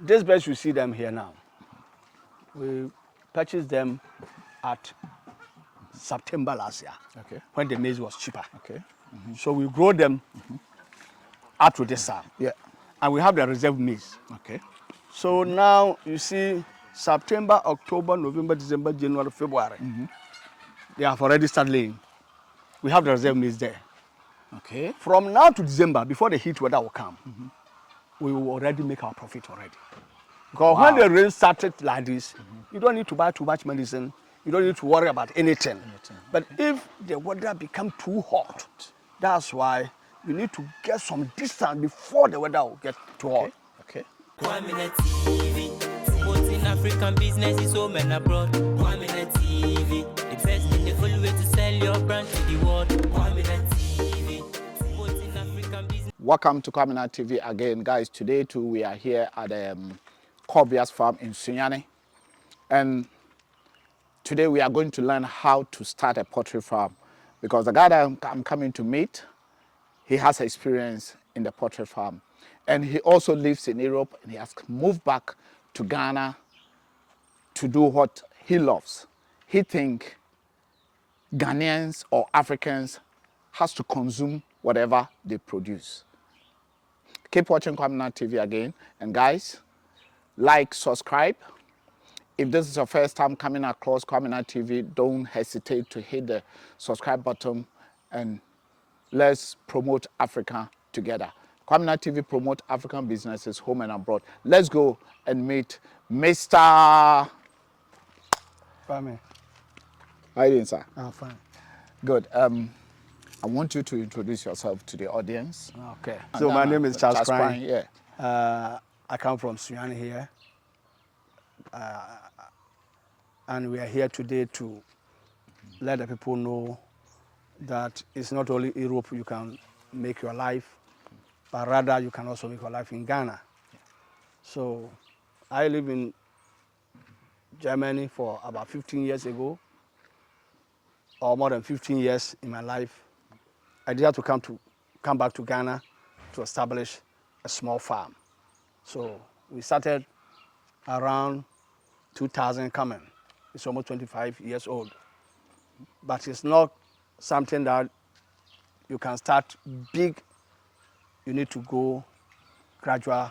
These birds, you see them here now. We purchased them at September last year, Okay. when the maize was cheaper. Okay. So we grow them up to this time. Yeah. And we have the reserve maize. Okay. So now you see September, October, November, December, January, February. They have already started laying. We have the reserve maize there. Okay. From now to December, before the heat weather will come, we will already make our profit already. Because when the rain started like this, you don't need to buy too much medicine. You don't need to worry about anything. But if the weather become too hot, that's why you need to get some distance before the weather will get too hot. Okay. TV, promoting African businesses home and abroad. TV, the best and the full way to sell your brand to the world. TV, promoting African business. Welcome to Kwamina TV again, guys. Today too, we are here at Kobia's farm in Sunyani, and today we are going to learn how to start a poultry farm, because the guy that I'm coming to meet, he has experience in the poultry farm, and he also lives in Europe, and he has moved back to Ghana to do what he loves. He thinks Ghanaians or Africans has to consume whatever they produce. Keep watching Kwamina TV again, and guys, like, subscribe. If this is your first time coming across Kwamina TV, don't hesitate to hit the subscribe button, and let's promote Africa together. Kwamina TV promote African businesses home and abroad. Let's go and meet Mr. Fine. How are you doing, sir? I'm fine. Good. I want you to introduce yourself to the audience. Okay. So my name is Charles Crane. Yeah. I come from Sunyani here. And we are here today to let the people know that it's not only Europe you can make your life, but rather you can also make your life in Ghana. So I live in Germany for about 15 years ago, or more than 15 years in my life. I decided to come back to Ghana to establish a small farm. So we started around 2000 coming. It's almost 25 years old. But it's not something that you can start big. You need to go gradual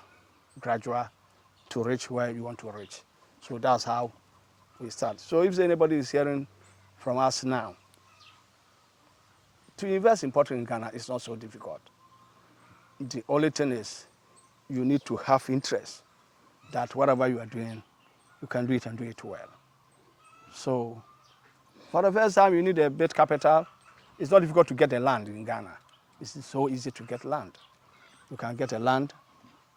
to reach where you want to reach. So that's how we start. So if anybody is hearing from us now, to invest in poultry in Ghana is not so difficult. The only thing is you need to have interest that whatever you are doing, you can do it and do it well. So for the first time, you need a bit capital. It's not difficult to get a land in Ghana. It's so easy to get land. You can get a land,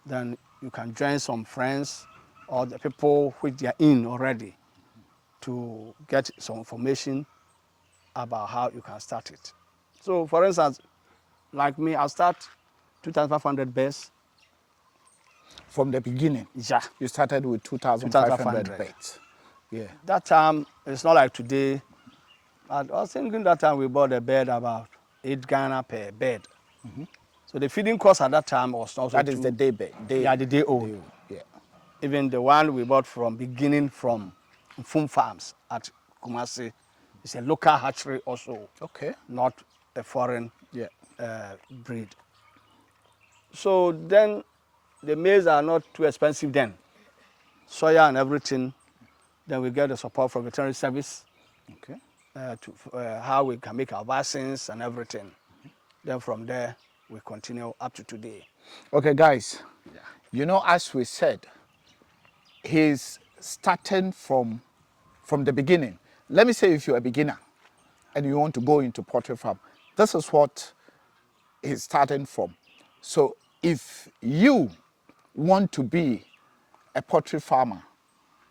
then you can join some friends or the people which they are in already to get some information about how you can start it. So for instance, like me, I'll start 2,500 beds. From the beginning, Yeah. you started with 2,500 2,500 beds. Yeah. That time, it's not like today. I was thinking that time we bought a bed about 8 Ghana per bed. So the feeding cost at that time was also That is the day bed. Yeah, the day old. Yeah. Even the one we bought from beginning from Fum Farms at Kumasi, it's a local hatchery also. Okay. Not a foreign Yeah. breed. So then the maize are not too expensive then. Soya and everything. Then we get the support from veterinary service Okay. to how we can make our vaccines and everything. Then from there, we continue up to today. Okay, guys. You know, as we said, he's starting from the beginning. Let me say, if you're a beginner and you want to go into poultry farm, this is what he's starting from. So if you want to be a poultry farmer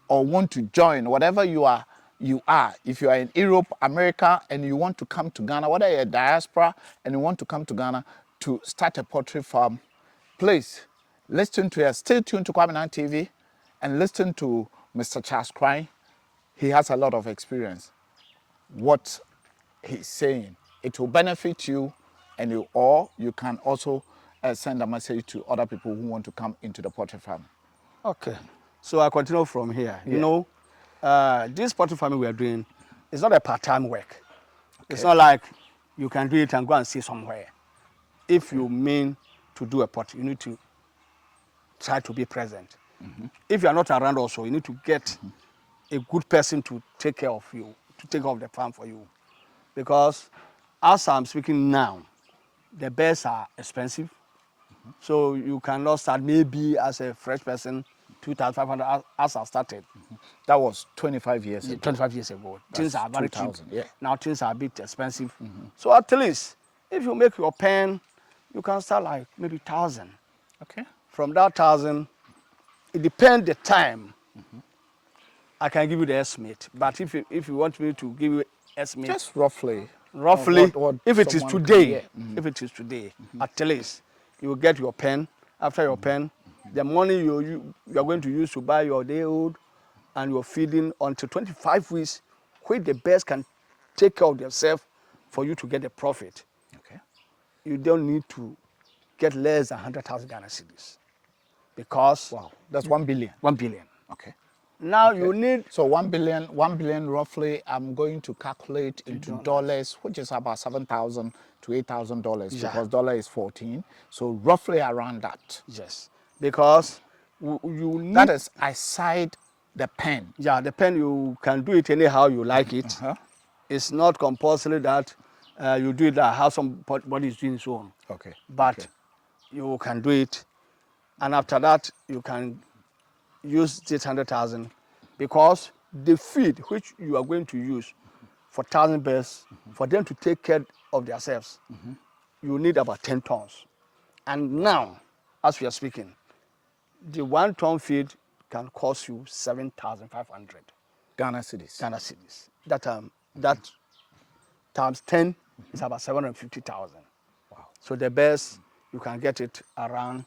or want to join whatever you are, if you are in Europe, America, and you want to come to Ghana, whether you're a diaspora and you want to come to Ghana to start a poultry farm, please listen to us. Stay tuned to Kwamina TV and listen to Mr. Charles Crane. He has a lot of experience. What he's saying, it will benefit you, and you can also send a message to other people who want to come into the poultry farm. Okay. So I continue from here. Yeah. You know, this poultry farming we are doing is not a part-time work. It's Okay. not like you can do it and go and see somewhere. If you mean to do a pot, you need to try to be present. If you are not around also, you need to get a good person to take care of you, to take care of the farm for you. Because as I'm speaking now, the birds are expensive. So you cannot start maybe as a fresh person, 2,500 as I started. That was 25 years ago. 25 years ago. Things That's are very cheap. 2000, yeah. Now things are a bit expensive. So at least if you make your pen, you can start like maybe 1,000. Okay. From that 1,000, it depends the time. I can give you the estimate. But if you want me to give you estimate, Just roughly. roughly, what if it is someone can- today, yeah. if it is today, at least you will get your pen. After your pen, the money you are going to use to buy your day old and your feeding until 25 weeks, which the best can take care of themselves for you to get the profit. Okay. You don't need to get less than 100,000 Ghana cedis because Wow. That's 1 billion. 1 billion. Okay. Now Okay. you need So 1 billion roughly, I'm going to calculate into dollars, which is about $7,000 to $8,000 Yeah. because dollar is 14. So roughly around that. yes, because you need That is aside the pen. yeah, the pen you can do it anyhow you like it. Uh-huh. It's not compulsory that you do it like how somebody is doing so on. Okay. But Okay. you can do it, and after that you can use this 100,000 because the feed which you are going to use for 1,000 birds for them to take care of themselves, you need about 10 tons. And now, as we are speaking, the 1 ton feed can cost you 7,500 Ghana cedis. Ghana cedis. That times 10 is about 750,000. Wow. So the best you can get it around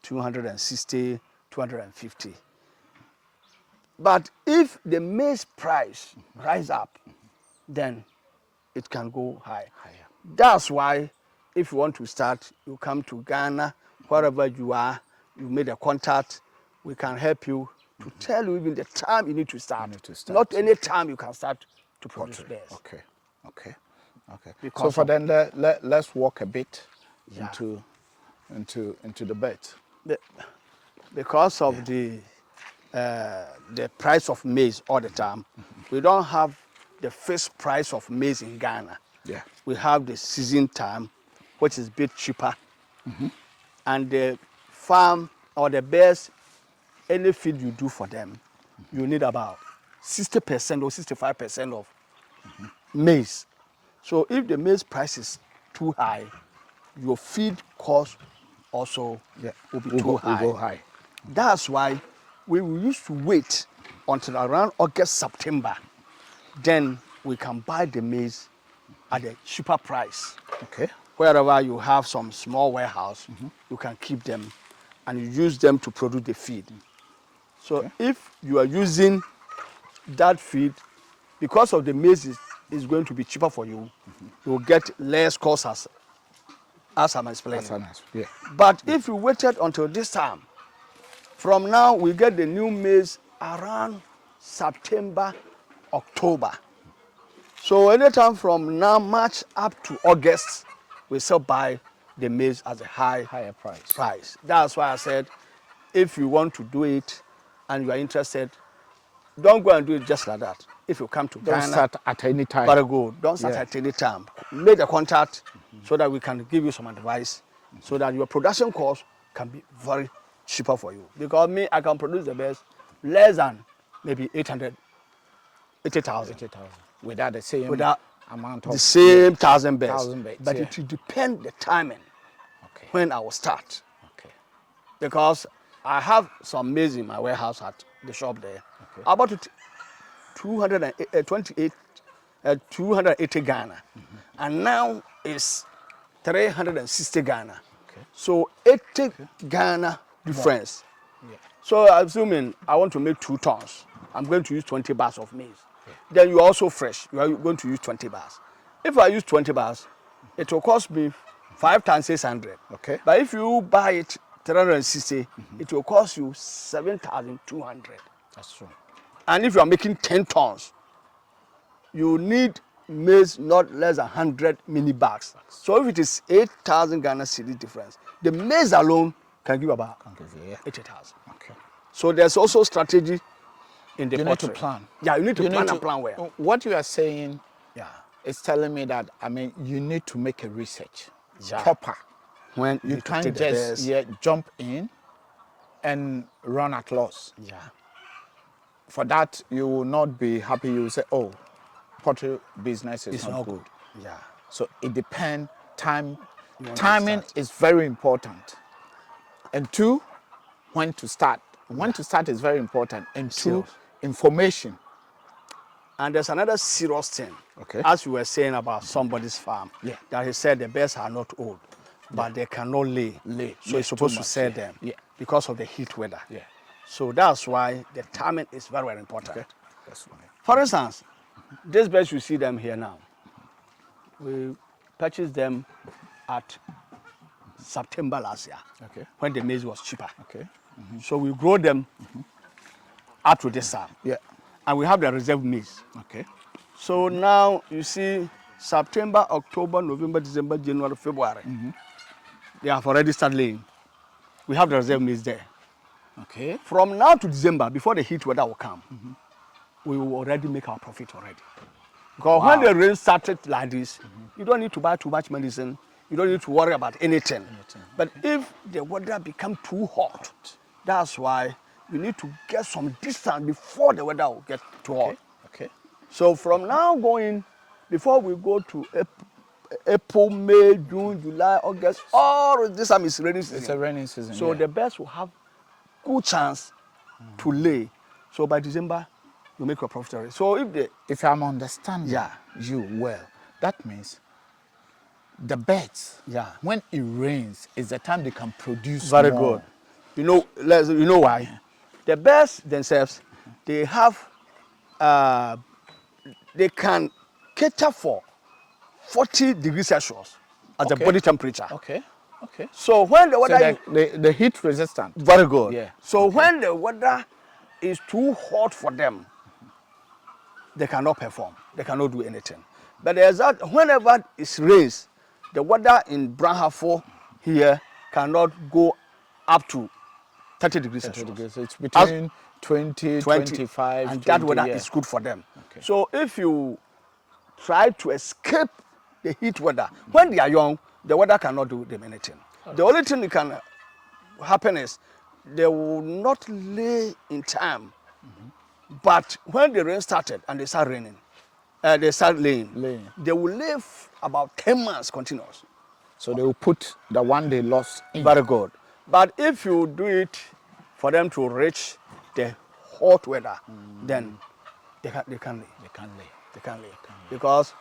260, 250. But if the maize price rise up, then it can go high. Higher. That's why if you want to start, you come to Ghana, wherever you are, you made a contact, we can help you to tell you even the time you need to start. need to start. Not any time you can start to produce bears. Okay. Okay. Okay. Because So for of- then let's walk a bit Yeah. into the bed. Because of the price of maize all the time, we don't have the fixed price of maize in Ghana. Yeah. We have the season time, which is a bit cheaper. And the farm or the bears, any feed you do for them, you need about 60% or 65% of maize. So if the maize price is too high, your feed cost also will be too high. Will go high. That's why we will used to wait until around August, September. Then we can buy the maize at a cheaper price. Okay. Wherever you have some small warehouse, you can keep them and you use them to produce the feed. So if you are using that feed, because of the maize is going to be cheaper for you, you will get less cost as I'm explaining. That's nice. Yeah. But if you waited until this time, from now we get the new maize around September, October. So anytime from now, March up to August, we still buy the maize at a higher price. That's why I said, if you want to do it and you are interested, don't go and do it just like that. If you come to Don't Ghana, start at any time. very good. Don't start Yeah. at any time. Make a contact so that we can give you some advice so that your production cost can be very cheaper for you. Because me, I can produce the best less than maybe 80,000. 80,000 without the same Without amount of the same 1,000 birds. 1,000 birds, But yeah. it will depend the timing Okay. when I will start. Okay. Because I have some maize in my warehouse at the shop there. I bought it 280 Ghana. And now it's 360 Ghana. Okay. So 80 Ghana difference. Yeah. So assuming I want to make 2 tons, I'm going to use 20 bars of maize. Then you're also fresh. You are going to use 20 bars. If I use 20 bars, it will cost me 5 times 600. Okay. But if you buy it 360, it will cost you 7,200. That's true. And if you are making 10 tons, you need maize not less than 100 mini bags. So if it is 8,000 Ghana cedi difference, the maize alone can give about 80,000. Okay. So there's also strategy in the You poultry. need to plan. Yeah, you need to plan and plan well. What you are saying Yeah. is telling me that, I mean, you need to make a research Yeah. proper. When You need to can't take the just best. jump in and run at loss. Yeah. For that, you will not be happy. You will say, oh, poultry business is It's not not good. Yeah. So it depends. Timing start. is very important. And two, when to start. When to start is very important. And two, Serious. information. And there's another serious thing. Okay. As you were saying about somebody's farm, Yeah. that he said the birds are not old, but they cannot lay. Lay. So Yeah, he's supposed too to much, sell yeah. them Yeah. because of the heat weather. Yeah. So that's why the timing is very, very important. Okay. That's why. For instance, these birds, you see them here now. We purchased them at September last year, Okay. when the maize was cheaper. Okay. So we grow them up to this time. Yeah. And we have the reserve maize. Okay. So now you see September, October, November, December, January, February. They have already started laying. We have the reserve maize there. Okay. From now to December, before the heat weather will come, we will already make our profit already. Because when the rain started like this, you don't need to buy too much medicine. You don't need to worry about anything. But if the weather becomes too hot, that's why you need to get some distance before the weather will get too hot. Okay. So from now going, before we go to April, May, June, July, August, all this time is rainy season. It's a rainy season. So yeah. the birds will have good chance to lay. So by December, you make your profit already. So If I'm understanding Yeah. you well, that means the birds, Yeah. when it rains, is the time they can produce very more. good. You know why? The birds themselves, they have, they can cater for 40 degrees Celsius as the Okay. body temperature. Okay. Okay. So when the So weather the heat resistant. very good. Yeah. So when the weather is too hot for them, they cannot perform. They cannot do anything. But there's that whenever it rains, the weather in Branhafo here cannot go up to 30 degrees Celsius. It's between 20, 25, and 20, that weather yeah. is good for them. Okay. So if you try to escape the heat weather, when they are young, the weather cannot do them anything. The only thing that can happen is they will not lay in time. But when the rain started and they start raining, they start laying. They will live about 10 months continuous. So they will put the one they lost in. Very good. But if you do it for them to reach the hot weather, then they can lay. They can't lay. They can lay. Because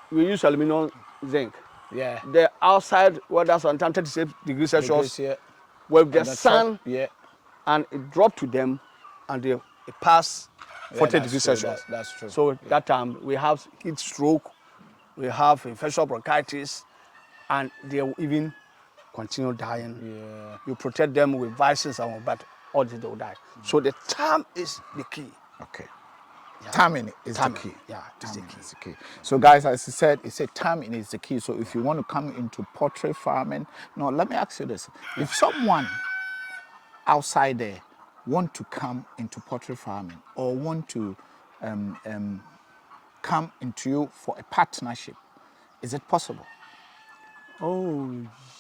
we use aluminum zinc. Yeah. The outside weather sometimes 36 degrees Celsius. Yeah. With the And the sun, top, yeah. and it dropped to them, and they pass 40 that's degrees true, Celsius. that's true. So that time we have heat stroke, we have infectious bronchitis, and they will even continue dying. Yeah. You protect them with vaccines, and but all this they will die. So the time is the key. Okay. Timing is Timing, the key. yeah, it's the Timing key. is the key. So guys, as I said, it said timing is the key. So if you want to come into poultry farming, no, let me ask you this. If someone outside there want to come into poultry farming or want to come into you for a partnership, is it possible? Oh,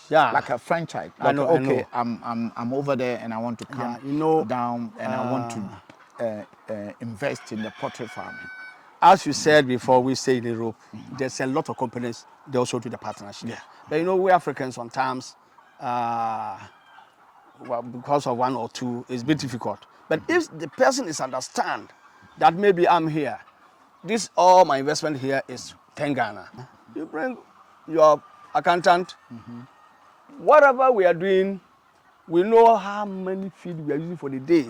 yeah. Like a franchise. I Like, know, I okay, know. I'm over there and I want to come Yeah, you know, down and I want to invest in the poultry farming. As you said before, we stay in Europe, there's a lot of companies, they also do the partnership. Yeah. But you know, we Africans sometimes, well, because of one or two, it's a bit difficult. But if the person is understand that maybe I'm here, this all my investment here is 10 Ghana. You bring your accountant, whatever we are doing, we know how many feed we are using for the day.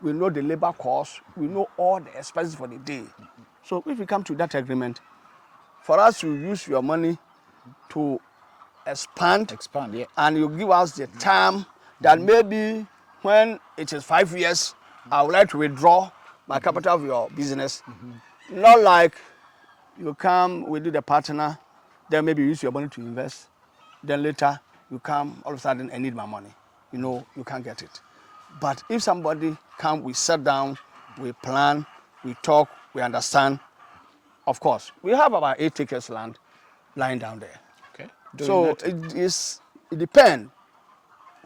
We know the labor cost, we know all the expenses for the day. So if we come to that agreement, for us to use your money to expand, Yeah. and you give us the time that maybe when it is 5 years, I would like to withdraw my capital of your business. Not like you come, we do the partner, then maybe you use your money to invest. Then later you come, all of a sudden I need my money. You know, you can't get it. But if somebody come, we sit down, we plan, we talk, we understand. Of course, we have about 8 acres land lying down there. Okay. So it depends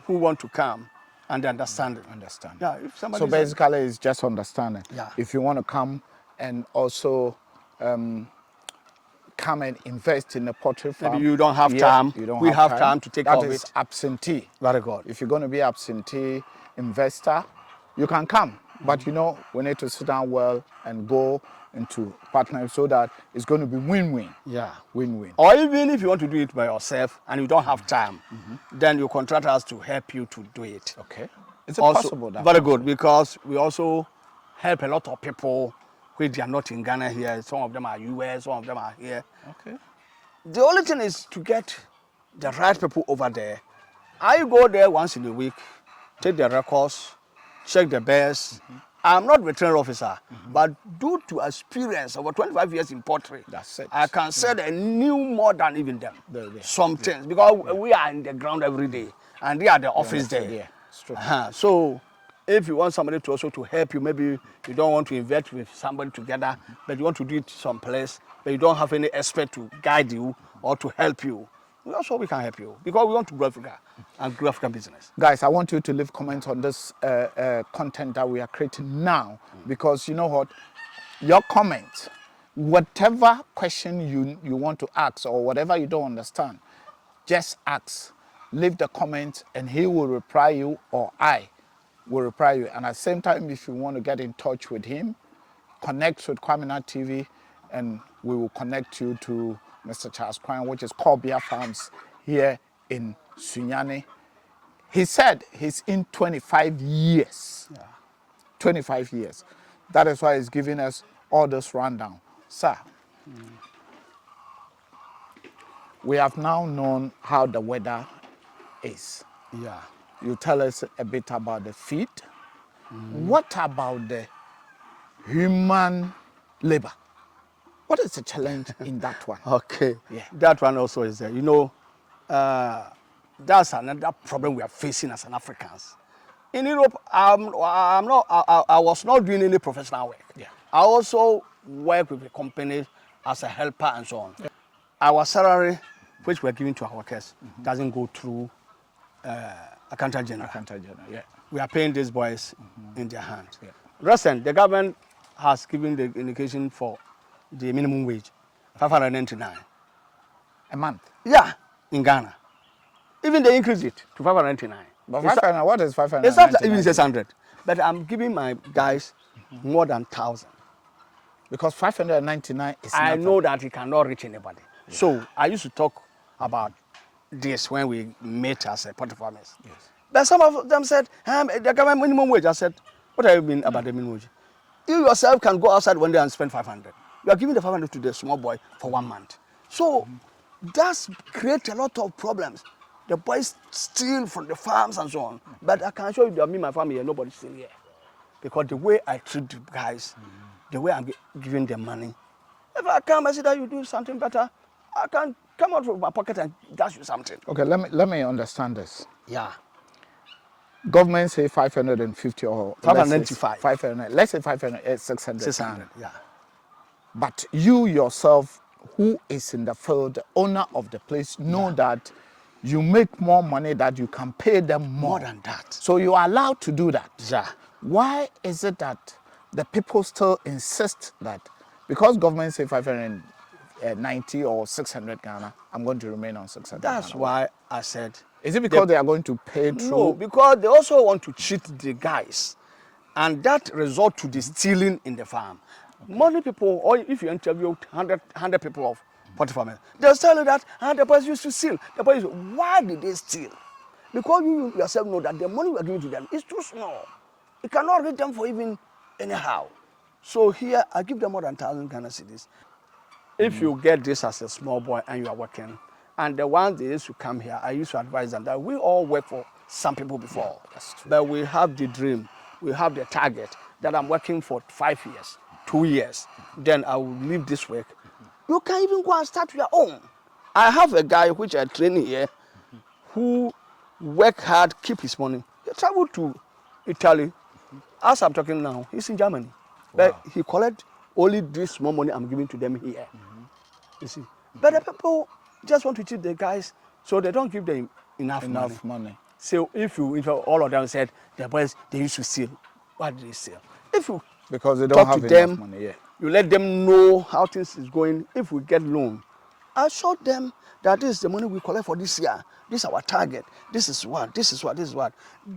who want to come and understand it. Understand. Yeah, if somebody So basically, it's just understanding. Yeah. If you want to come and also come and invest in a poultry farm, maybe you don't have time, You don't we have time to take care of That is it. absentee. Very good. If you're going to be absentee investor, you can come. But you know, we need to sit down well and go into partnership so that it's going to be win-win. Yeah. Win-win. Or even if you want to do it by yourself and you don't have time, then you contract us to help you to do it. Okay. Is it Also, possible that? very good, because we also help a lot of people who they are not in Ghana here. Some of them are US, some of them are here. Okay. The only thing is to get the right people over there. I go there once in a week, take the records, check the bears. I'm not veterinary officer, but due to experience over 25 years in poultry, That's it. I can say they knew more than even them. Some things, because we are in the ground every day, and they are the office there. Yeah. It's true. So if you want somebody to also to help you, maybe you don't want to invest with somebody together, but you want to do it someplace, but you don't have any expert to guide you or to help you, we can help you, because we want to grow Africa and grow African business. Guys, I want you to leave comments on this content that we are creating now, because you know what? Your comment, whatever question you want to ask or whatever you don't understand, just ask. Leave the comment and he will reply you, or I will reply you. And at the same time, if you want to get in touch with him, connect with Kwamina TV and we will connect you to Mr. Charles Kwan, which is Korbia Farms here in Sunyani. He said he's in 25 years. Yeah. 25 years. That is why he's giving us all this rundown. Sir, we have now known how the weather is. Yeah. You tell us a bit about the feed. What about the human labor? What is the challenge in that one? Okay. Yeah. That one also is there. You know, that's another problem we are facing as an Africans. In Europe, I was not doing any professional work. Yeah. I also work with a company as a helper and so on. Yeah. Our salary, which we're giving to our workers, doesn't go through accountant general. Yeah. We are paying these boys in their hands. Yeah. Recent, the government has given the indication for the minimum wage, 599. A month. Yeah, in Ghana. Even they increased it to 599. But 500, what is 500? It's not even 600. But I'm giving my guys more than 1,000. Because 599 is I nothing. know that it cannot reach anybody. Yeah. So I used to talk about this when we met as a poultry farmers. Yes. But some of them said, the government minimum wage. I said, what have you been about the minimum wage? You yourself can go outside one day and spend 500. You are giving the 500 to the small boy for 1 month. So that's create a lot of problems. The boys steal from the farms and so on. But I can assure you that me, my family, and nobody's still here. Because the way I treat the guys, the way I'm giving them money, if I come and say that you do something better, I can come out of my pocket and dash you something. Okay, let me understand this. Yeah. Government say 550 or 595. 500. Let's say 500, 600. 600, yeah. But you yourself, who is in the field, the owner of the place, know that you make more money, that you can pay them more. More than that. So you are allowed to do that. Yeah. Why is it that the people still insist that because government say 590 or 600 Ghana, I'm going to remain on 600 That's Ghana? why I said. Is it because they are going to pay through? No, because they also want to cheat the guys. And that result to the stealing in the farm. Many people, or if you interview 100 people of poultry farmers, they'll tell you that the boys used to steal. The boys, why did they steal? Because you yourself know that the money we are giving to them is too small. You cannot reach them for even anyhow. So here, I give them more than 1,000 Ghana cedis. If you get this as a small boy and you are working, and the ones they used to come here, I used to advise them that we all work for some people before. that's true. But we have the dream, we have the target that I'm working for 5 years, 2 years. Then I will leave this work. You can even go and start your own. I have a guy which I train here who work hard, keep his money. He traveled to Italy. As I'm talking now, he's in Germany. But he collect only this small money I'm giving to them here. You see. But the people just want to cheat the guys, so they don't give them enough money. So if all of them said the boys they used to steal, what did they steal? If you Because they don't talk have to enough them, money. Yeah. you let them know how things is going. If we get loan, I show them that this is the money we collect for this year. This is our target. This is what. This is what. This is what.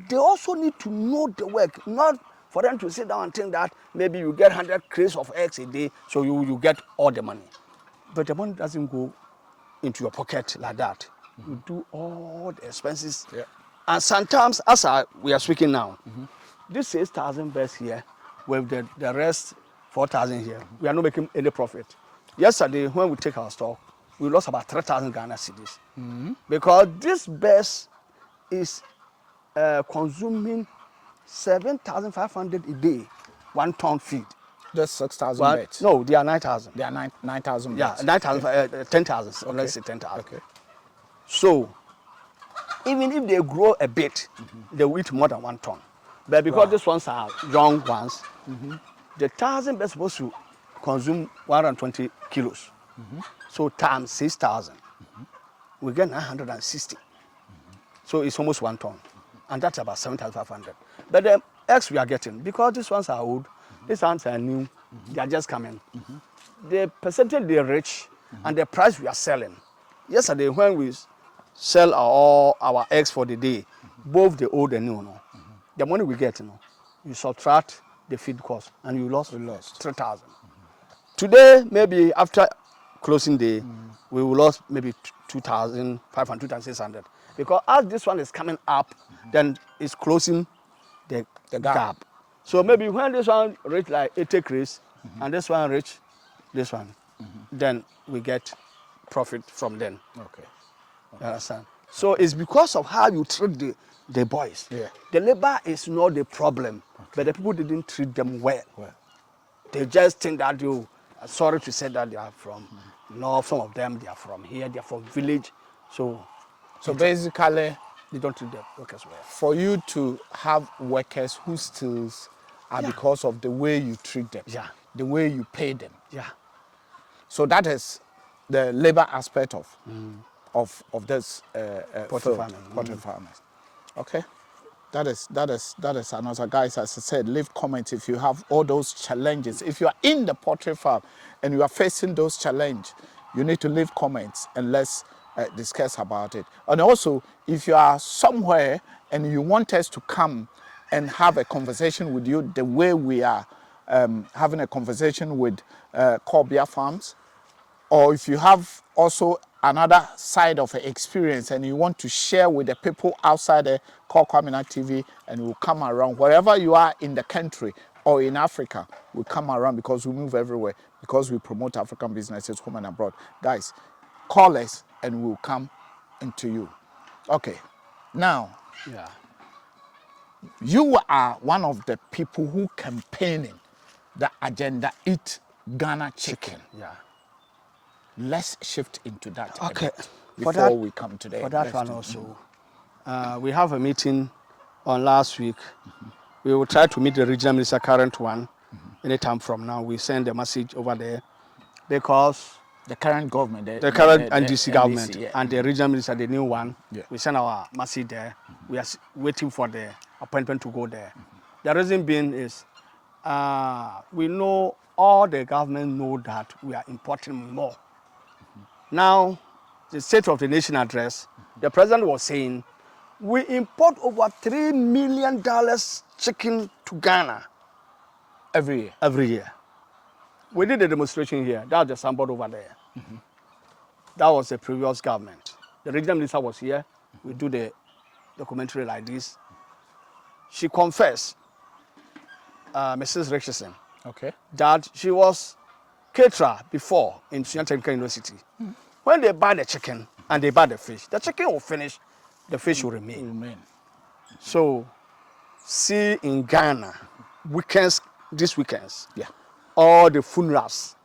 They also need to know the work, not for them to sit down and think that maybe you get 100 crates of eggs a day, so you get all the money. But the money doesn't go into your pocket like that. You do all the expenses. Yeah. And sometimes, we are speaking now, this 6,000 birds here, with the rest 4,000 here, we are not making any profit. Yesterday, when we take our stock, we lost about 3,000 Ghana cedis. Because this birds is consuming 7,500 a day, 1 ton feed. Just 6,000 Well, beds. no, they are 9,000. They are 9,000 Yeah, beds. 9,000, 10,000. Let's say 10,000. Okay. So, even if they grow a bit, they will eat more than 1 ton. But because these ones are young ones, the 1,000 birds supposed to consume 120 kilos. So times 6,000, we get 960. So it's almost 1 ton, and that's about 7,500. But the eggs we are getting, because these ones are old, these ones are new, they are just coming. The percentage they reach and the price we are selling. Yesterday when we sell all our eggs for the day, both the old and new, the money we get, you subtract the feed cost and you lost 3,000. Today, maybe after closing day, we will lose maybe 2,500, 2,600. Because as this one is coming up, then it's closing the gap. So maybe when this one reach like 80 crates and this one reach this one, then we get profit from them. Okay. You understand? So it's because of how you treat the boys. Yeah. The labor is not the problem, but the people didn't treat them well. They just think that sorry to say that they are from north, some of them they are from here, they are from village. So basically, they don't treat the workers well. for you to have workers whose skills are because of the way you treat them, the way you pay them. Yeah. So that is the labor aspect of this Poultry farmers. Okay. That is another. Guys, as I said, leave comments if you have all those challenges. If you are in the poultry farm and you are facing those challenges, you need to leave comments and let's discuss about it. And also, if you are somewhere and you want us to come and have a conversation with you the way we are having a conversation with Corbia Farms, or if you have also another side of the experience and you want to share with the people outside the Call Kwamina TV, and we'll come around wherever you are in the country or in Africa, we'll come around because we move everywhere, because we promote African businesses home and abroad. Guys, call us and we'll come into you. Okay, now, you are one of the people who campaigning the agenda Eat Ghana Chicken. Yeah. Let's shift into that a Okay. bit before we come today. For that one also, we have a meeting on last week. We will try to meet the regional minister, current one, anytime from now. We send a message over there because the current government, the current NDC government NDC, and the regional minister, the new one, Yeah. we send our message there. We are waiting for the appointment to go there. The reason being is we know all the government know that we are importing more. Now, the State of the Nation address, the president was saying, we import over $3 million chicken to Ghana every year. every year. We did a demonstration here. That was the signboard over there. That was the previous government. The regional minister was here. We do the documentary like this. She confessed, Mrs. Richardson, Okay. that she was caterer before in Sunyani Technical University. When they buy the chicken and they buy the fish will finish, the fish will remain. So, see in Ghana, these weekends, Yeah. all the funerals,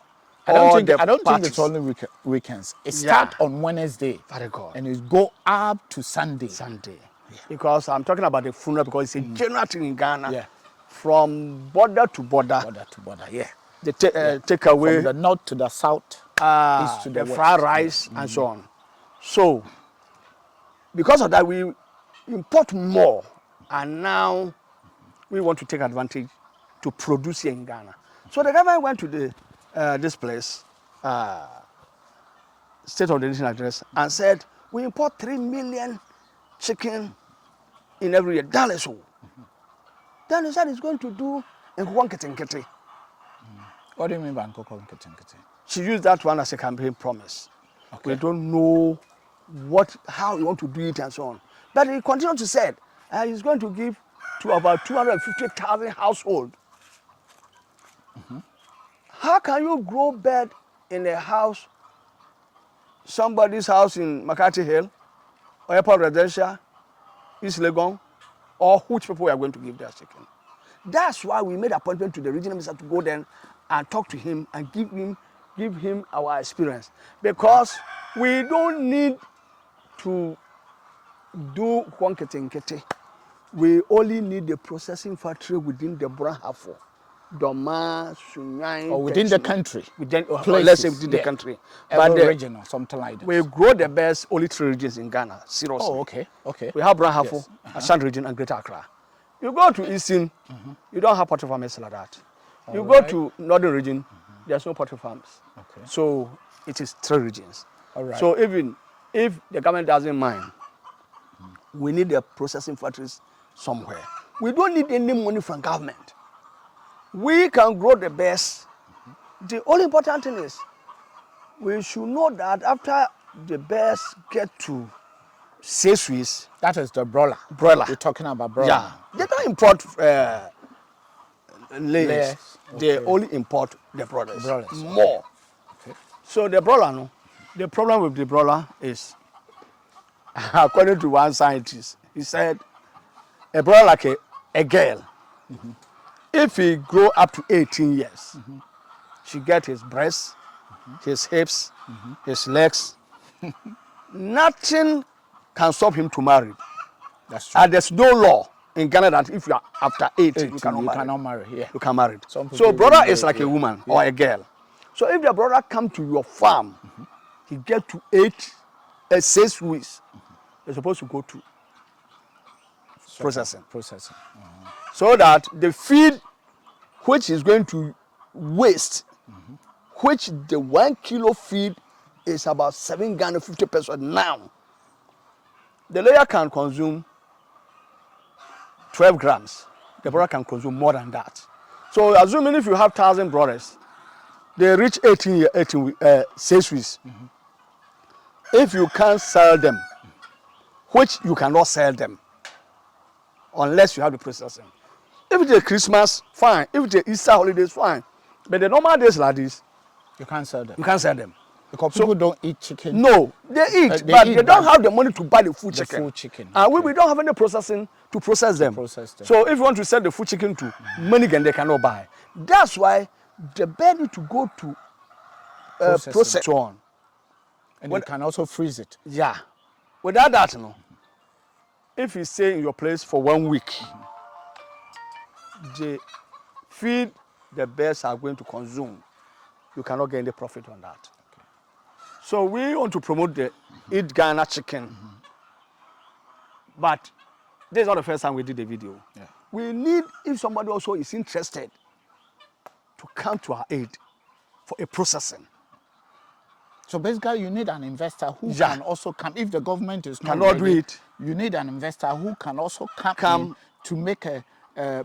I don't all think the I don't think parties. it's only weekends. It Yeah. starts on Wednesday. Very good. And it go up to Sunday. Sunday. Because I'm talking about the funeral because it's a general thing in Ghana. Yeah. From border to border. Border to border. Yeah. They take away From the north to the south, east to the the west. fried rice and so on. So, because of that, we import more, and now we want to take advantage to produce here in Ghana. So the government went to this place, State of the Nation address, and said we import 3 million chicken in every year. That is all. Then he said he's going to do one kete. What do you mean by Nkoko Nkete? She used that one as a campaign promise. Okay. We don't know how you want to do it and so on. But he continued to say he's going to give to about 250,000 households. How can you grow bird in a house, somebody's house in Makati Hill, or Airport Residential, East Legon, or which people are going to give their chicken? That's why we made appointment to the regional minister to go there and talk to him and give him our experience, because we don't need to do nkete. We only need the processing factory within the Brahafo, Doma, Sunyai, Or within the country. Let's say within the country. But the region or something like that. We grow the best only 3 regions in Ghana, seriously. Oh, okay. Okay. We have Brahafo, Yes. Ashanti region, and Greater Accra. You go to Eastern, you don't have poultry farms like that. You go to Northern region, there's no poultry farms. Okay. So it is 3 regions. All right. So even if the government doesn't mind, we need the processing factories somewhere. We don't need any money from government. We can grow the best. The only important thing is we should know that after the best get to Swiss, That is the broiler. Broiler. You're talking about broiler. yeah, they don't import layers. Layers, They okay. only import the broilers. Broilers, More. Okay. So the broiler, no, the problem with the broiler is, according to one scientist, he said, a broiler like a girl, if he grow up to 18 years, she get his breasts, his hips, his legs. Nothing can stop him to marry. That's true. And there's no law in Ghana that if you are after 18, you cannot marry. cannot marry. Yeah. You can marry. Some people So brother marry, is like yeah. a woman or a girl. So if the brother come to your farm, he get to 6 weeks, you're supposed to go to processing. Processing. So that the feed which is going to waste, which the 1 kilo feed is about 7 Ghana 50 pesos now. The layer can consume 12 grams. The brother can consume more than that. So assuming if you have 1,000 brothers, they reach 6 weeks. If you can't sell them, which you cannot sell them unless you have the processing. If it's a Christmas, fine. If it's a Easter holidays, fine. But the normal days like this, You can't sell them. you can't sell them. Because people don't eat chicken. No, they eat, but they don't have the money to buy the full chicken. full chicken, And we don't have any processing to process them. process them. So if you want to sell the full chicken to money, then they cannot buy. That's why the bird need to go to Processing. process so on. And you can also freeze it. Yeah. Without that, no. If you stay in your place for 1 week, the feed the birds are going to consume, you cannot get any profit on that. Okay. So we want to promote the Eat Ghana chicken. But this is not the first time we did the video. Yeah. We need, if somebody also is interested, to come to our aid for a processing. So basically, you need an investor who Yeah. can also come. If the government is not Cannot do ready, it. you need an investor who can also come Come. to make a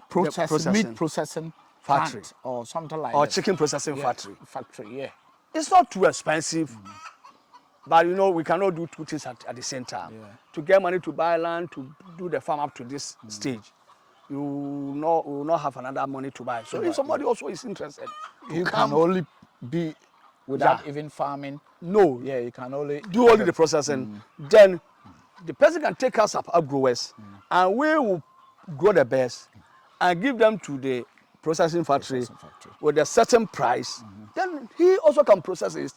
processing. meat processing Factory. plant or something like Or that. chicken processing Yeah, factory. Factory, yeah. It's not too expensive, but you know, we cannot do 2 things at the same time. Yeah. To get money to buy land, to do the farm up to this stage, you will not have another money to buy. So if somebody also is interested, You come. can only be without Yeah. even farming. no, Yeah, you can only do only the processing, then the person can take us up growers and we will grow the best and give them to the processing factory, with a certain price. Then he also can process it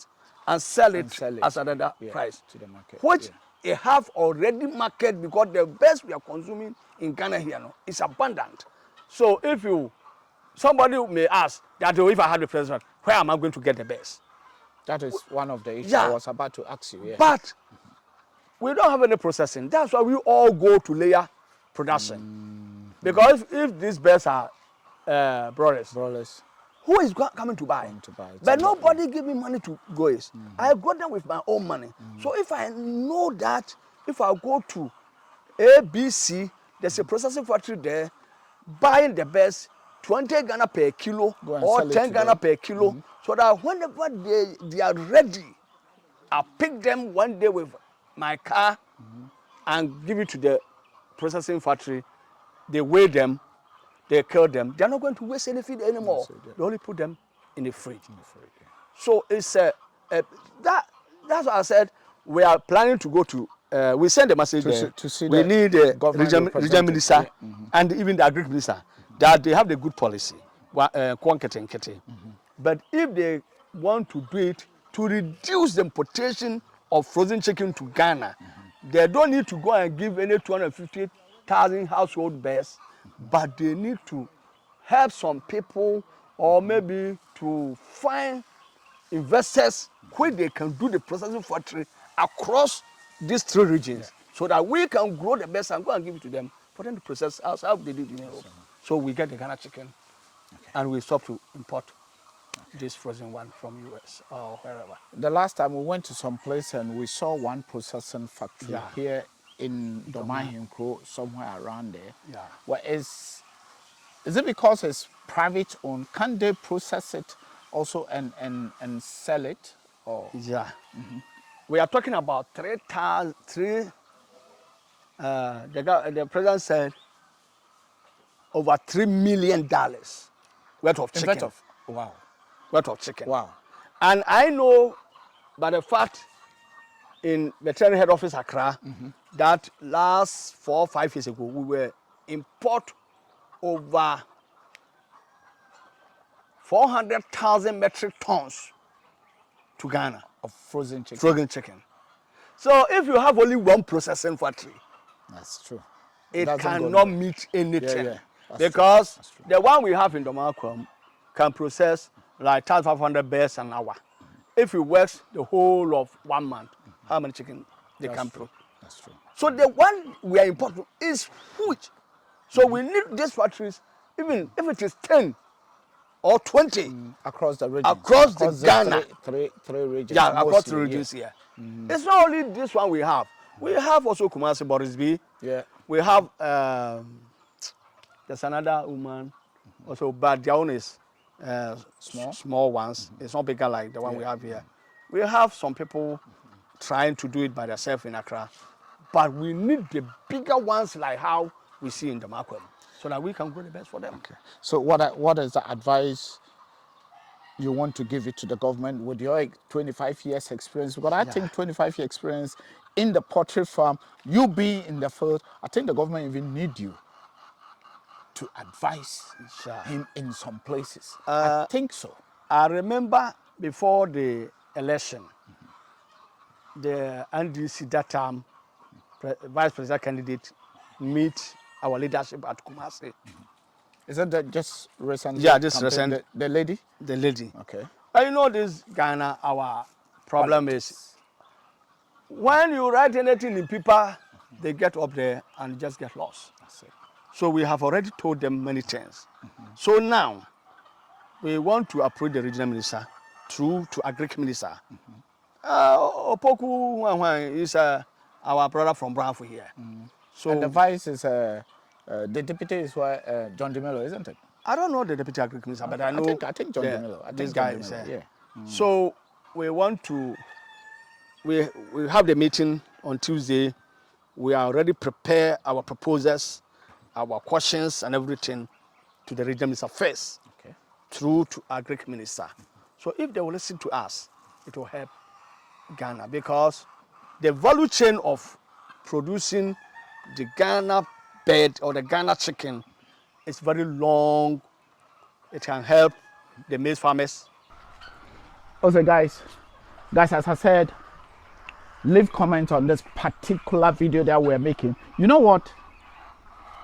and sell it as another price to the market, which they have already market, because the best we are consuming in Ghana here now is abundant. So if somebody may ask that, oh, if I had the president, where am I going to get the best? That is one of the issues I was about to ask you. Yeah. But we don't have any processing. That's why we all go to layer production. Because if these birds are broilers, who is coming to buy? But nobody give me money to go is. I got them with my own money. So if I know that, if I go to ABC, there's a processing factory there, buying the best, 20 Ghana per kilo or 10 Ghana per kilo, so that whenever they are ready, I'll pick them one day with my car and give it to the processing factory. They weigh them, they kill them. They're not going to waste any feed anymore. They only put them in the fridge. So it's that's what I said. We are planning to go to. We send a message there. To see we need the region minister and even the agriculture minister that they have the good policy. But if they want to do it to reduce the importation of frozen chicken to Ghana, they don't need to go and give any 250,000 household birds, but they need to help some people, or maybe to find investors where they can do the processing factory across these 3 regions, so that we can grow the best and go and give it to them for them to process as how they did in Europe. So we get the Ghana chicken, and we stop to import this frozen one from US or wherever. The last time we went to some place and we saw one processing factory here in Domahinkro, somewhere around there. Yeah. Well, is it because it's private owned? Can they process it also and sell it? Or Yeah. We are talking about 3,000. The president said over $3 million worth of chicken. Wow. Worth of chicken. Wow. And I know by the fact in veterinary head office Accra that last 4 or 5 years ago we were import over 400,000 metric tons to Ghana Of frozen chicken. frozen chicken. So if you have only one processing factory, That's true. it Doesn't go cannot nowhere. meet anything. That's Because true. That's true. the one we have in Domakwam can process like 1,500 bears an hour. If it works the whole of 1 month, how many chicken they can produce? That's true. So the one we are importing is huge. So we need these factories, even if it is 10 or 20 Across the region. across the Ghana. Three regions. Yeah, across mostly, the regions here. It's not only this one we have. We have also Kumasi Borisby. Yeah. We have there's another woman also, but their own is small ones. It's not bigger like the one we have here. We have some people trying to do it by themselves in Accra, but we need the bigger ones like how we see in the market, so that we can grow the best for them. Okay. So what is the advice you want to give it to the government with your 25 years experience? Because I think 25 years experience in the poultry farm, you being in the field, I think the government even need you to advise him in some places. I think so. I remember before the election, the NDC that time, vice president candidate meet our leadership at Kumasi. Isn't that just recent? Yeah, just campaign? recent. The lady? The lady. Okay. But you know this Ghana, our problem is when you write anything in paper, they get up there and just get lost. That's it. So we have already told them many things. So now we want to approach the regional minister through to agriculture minister. Opoku is our brother from Bravo here. So And the vice is, the deputy is John DeMello, isn't it? I don't know the deputy agriculture minister, but I know I think John DeMello. I think this John guy DeMello, is there. yeah. So we want to, we have the meeting on Tuesday. We are already prepare our proposals, our questions and everything to the regional minister first, Okay. through to agriculture minister. So if they will listen to us, it will help Ghana, because the value chain of producing the Ghana bird or the Ghana chicken is very long. It can help the maize farmers. Also, guys, as I said, leave comments on this particular video that we're making. You know what?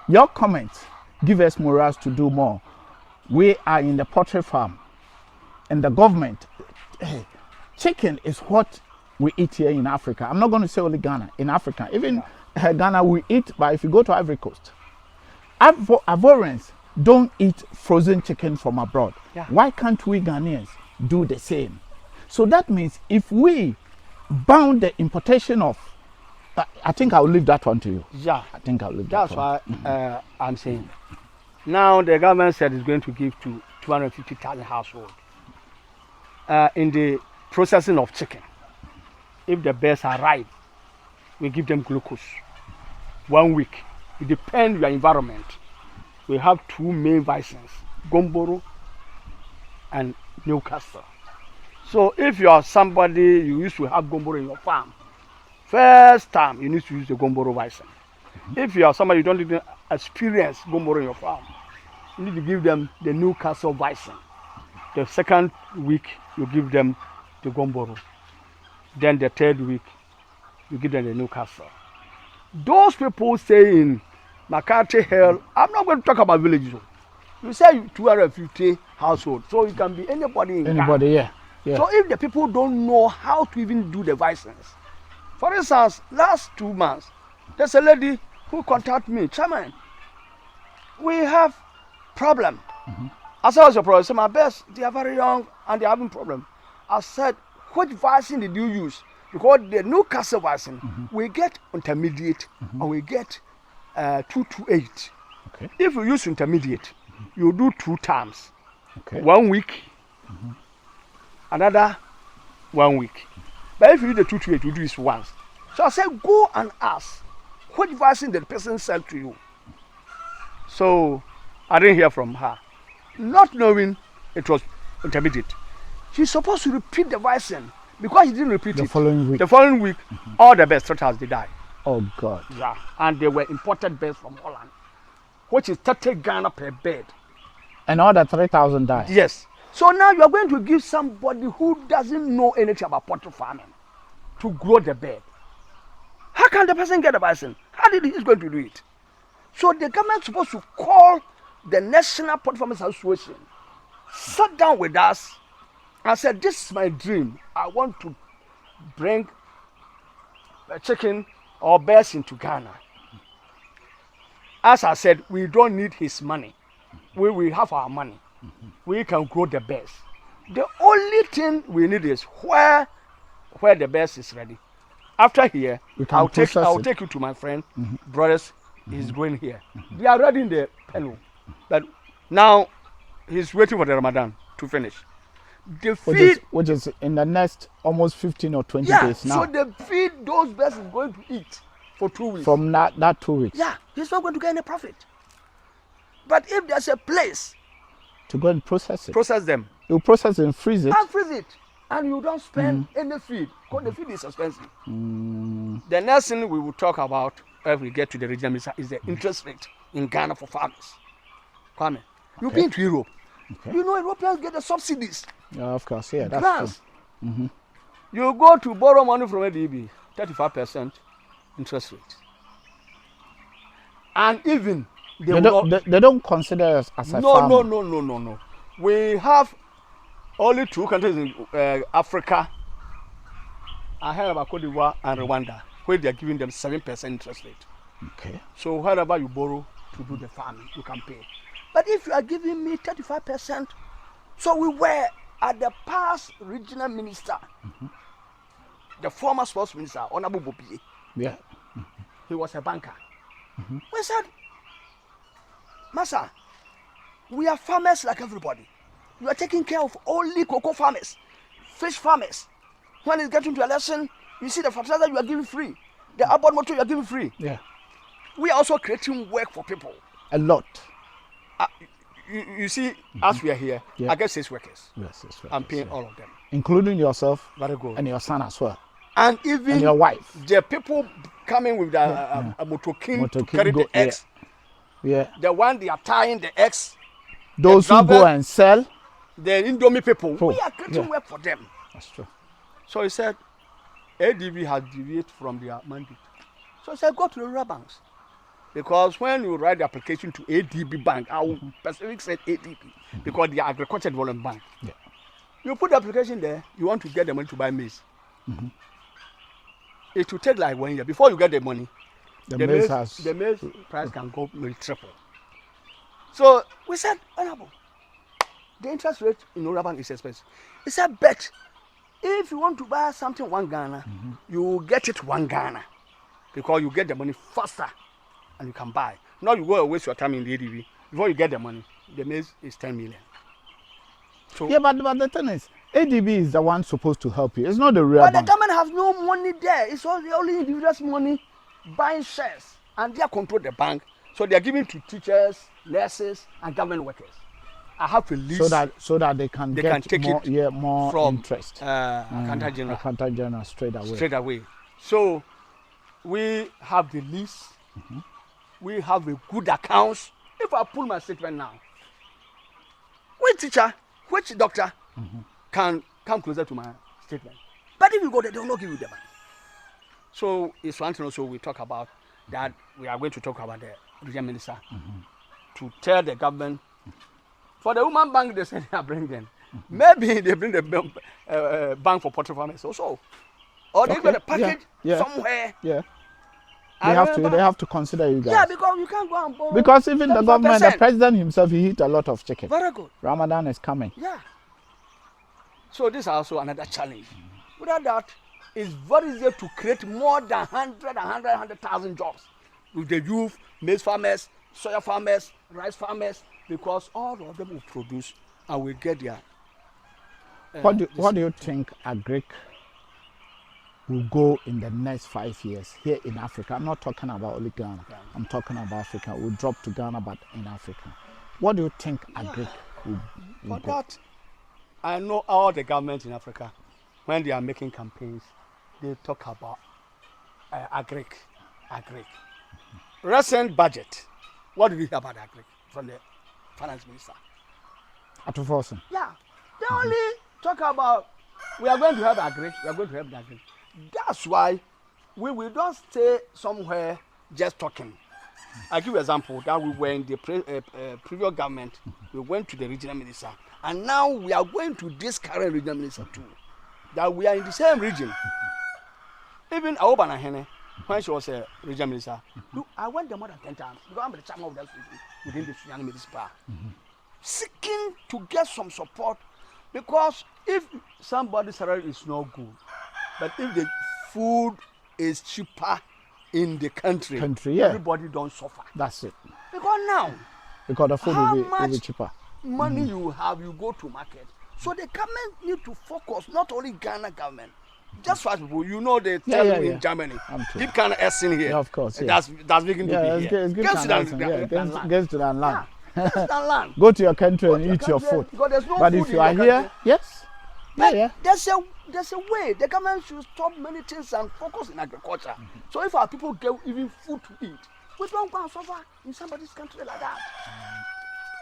Your comments give us morals to do more. We are in the poultry farm, and the government, chicken is what we eat here in Africa. I'm not going to say only Ghana, in Africa. Even Ghana we eat, but if you go to Ivory Coast, Ivorians don't eat frozen chicken from abroad. Yeah. Why can't we Ghanaians do the same? So that means if we bound the importation of, I think I'll leave that one to you. Yeah, I think I'll leave that's that one. why I'm saying. Now the government said it's going to give to 250,000 households in the processing of chicken. If the birds are ripe, we give them glucose. 1 week. It depends on your environment. We have two main visins, Gomboro and Newcastle. So if you are somebody, you used to have Gomboro in your farm, first time you need to use the Gomboro Bison. If you are somebody you don't even experience Gomboro in your farm, you need to give them the Newcastle Bison. The second week, you give them the Gomboro. Then the third week, you give them the Newcastle. Those people say in McCarthy Hill, I'm not going to talk about villages. You say 250 households, so it can be anybody in Anybody, Ghana. yeah. So if the people don't know how to even do the visins, for instance, last 2 months, there's a lady who contacted me, Chairman, we have problem. I said, what's your problem? She said, my best, they are very young and they're having problem. I said, which vicin did you use? Because the Newcastle vicin, we get intermediate and we get 228. Okay. If you use intermediate, you do 2 times. Okay. 1 week, another 1 week. But if you do the 228, you do this once. So I said, go and ask which vaccine the person sent to you. So I didn't hear from her, not knowing it was intermediate. She's supposed to repeat the vaccine because she didn't repeat The following week. The following week, all the birds, 3,000, they died. Oh God. Yeah, and they were imported birds from Holland, which is 30 Ghana per bird. And all the 3,000 died. Yes. So now you are going to give somebody who doesn't know anything about poultry farming to grow the bird. How can the person get a bison? How did he going to do it? So the government is supposed to call the National Poultry Farmers Association, sit down with us and said, this is my dream. I want to bring a chicken or birds into Ghana. As I said, we don't need his money. We will have our money. We can grow the birds. The only thing we need is where the birds is ready. After here, I'll take you to my friend, brothers. He's growing here. They are ready in the panel, but now he's waiting for the Ramadan to finish. The feed, which is in the next almost 15 or 20 days now. So the feed those birds is going to eat for 2 weeks. From that 2 weeks. Yeah, he's not going to get any profit. But if there's a place to go and process them. You process it and freeze it. And freeze it. And you don't spend any feed, because the feed is expensive. The next thing we will talk about if we get to the regional minister is the interest rate in Ghana for farmers. Kwame, you've been to Europe. Okay. You know Europeans get the subsidies. Yeah, of course, yeah, that's grants. True. You go to borrow money from ADB, 35% interest rate. And even they don't consider us as a farmer. No. We have only 2 countries in Africa. I heard about Cote d'Ivoire and Rwanda, where they are giving them 7% interest rate. Okay. So wherever you borrow to do the farming, you can pay. But if you are giving me 35%, so we were at the past regional minister, the former sports minister, Honorable Bopie. Yeah. He was a banker. We said, Massa, we are farmers like everybody. You are taking care of only cocoa farmers, fish farmers. When it's getting to a lesson, you see the fertilizer you are giving free, the outboard motor you are giving free. Yeah. We are also creating work for people. A lot. You see, as we are here, I get 6 workers. Yes, 6 workers. I'm paying all of them. Including yourself. Very good. And your son as well. And even and your wife. The people coming with the motorking to carry the eggs, Yeah. The one they are tying the eggs. Those who go and sell. The Indomie people. Oh, We are creating work for them. That's true. So he said, ADB has deviated from their mandate. So he said, go to the rural banks. Because when you write the application to ADB Bank, I will specifically say ADB, because they are agriculture development bank. Yeah. You put the application there, you want to get the money to buy maize. It will take like 1 year. Before you get the money, the maize price can go maybe triple. So we said, Honorable, the interest rate in rural bank is expensive. He said, bet if you want to buy something 1 Ghana, you will get it 1 Ghana, because you get the money faster and you can buy. Now you go and waste your time in the ADB. Before you get the money, the maize is 10 million. So yeah, but the thing is, ADB is the one supposed to help you. It's not the real but bank. the government has no money there. It's only individuals' money buying shares, and they control the bank. So they are giving to teachers, nurses, and government workers. I have to lease so that they can get take more, it more from interest. Accountant General. Accountant General straight away. Straight away. So we have the lease. We have a good accounts. If I pull my statement now, which teacher, which doctor can come closer to my statement? But if you go there, they will not give you the money. So it's one thing also we talk about that we are going to talk about the regional minister to tell the government. For the woman bank, they say they are bringing. Maybe they bring the bank for poultry farmers also. Or they got a package somewhere. Yeah. They have to consider you guys. Yeah, because you can't go and borrow. Because even the government, the president himself, he eat a lot of chicken. Very good. Ramadan is coming. Yeah. So this is also another challenge. Without that, it's very easy to create more than 100,000 jobs with the youth, maize farmers, soya farmers, rice farmers, because all of them will produce and will get their. What do you think agric will go in the next 5 years here in Africa? I'm not talking about only Ghana. I'm talking about Africa. We'll drop to Ghana, but in Africa. What do you think agric will For go? that, I know all the governments in Africa, when they are making campaigns, they talk about agric. Recent budget. What did you hear about agric from the finance minister? Atufosin. Yeah, they only talk about we are going to have agric. We are going to have the agric. That's why we will not stay somewhere just talking. I'll give you an example that we were in the previous government. We went to the regional minister, and now we are going to this current regional minister too. That we are in the same region. Even Aobana Hene, when she was a regional minister, I went there more than 10 times because I'm the chairman of that region within the Sunyani municipal, seeking to get some support. Because if somebody's salary is not good, but if the food is cheaper in the country, everybody don't suffer. That's it. Because the food will be cheaper. Money you have, you go to market. So the government need to focus, not only Ghana government. Just for people, they tell you in Germany. Keep kind of S in here. Yeah, of course. Yeah. That's making to be here. Get to that land. Land. Go to your country and eat your food. But if you are here, there's a way. The government should stop many things and focus in agriculture. So if our people get even food to eat, we don't go and suffer in somebody's country like that.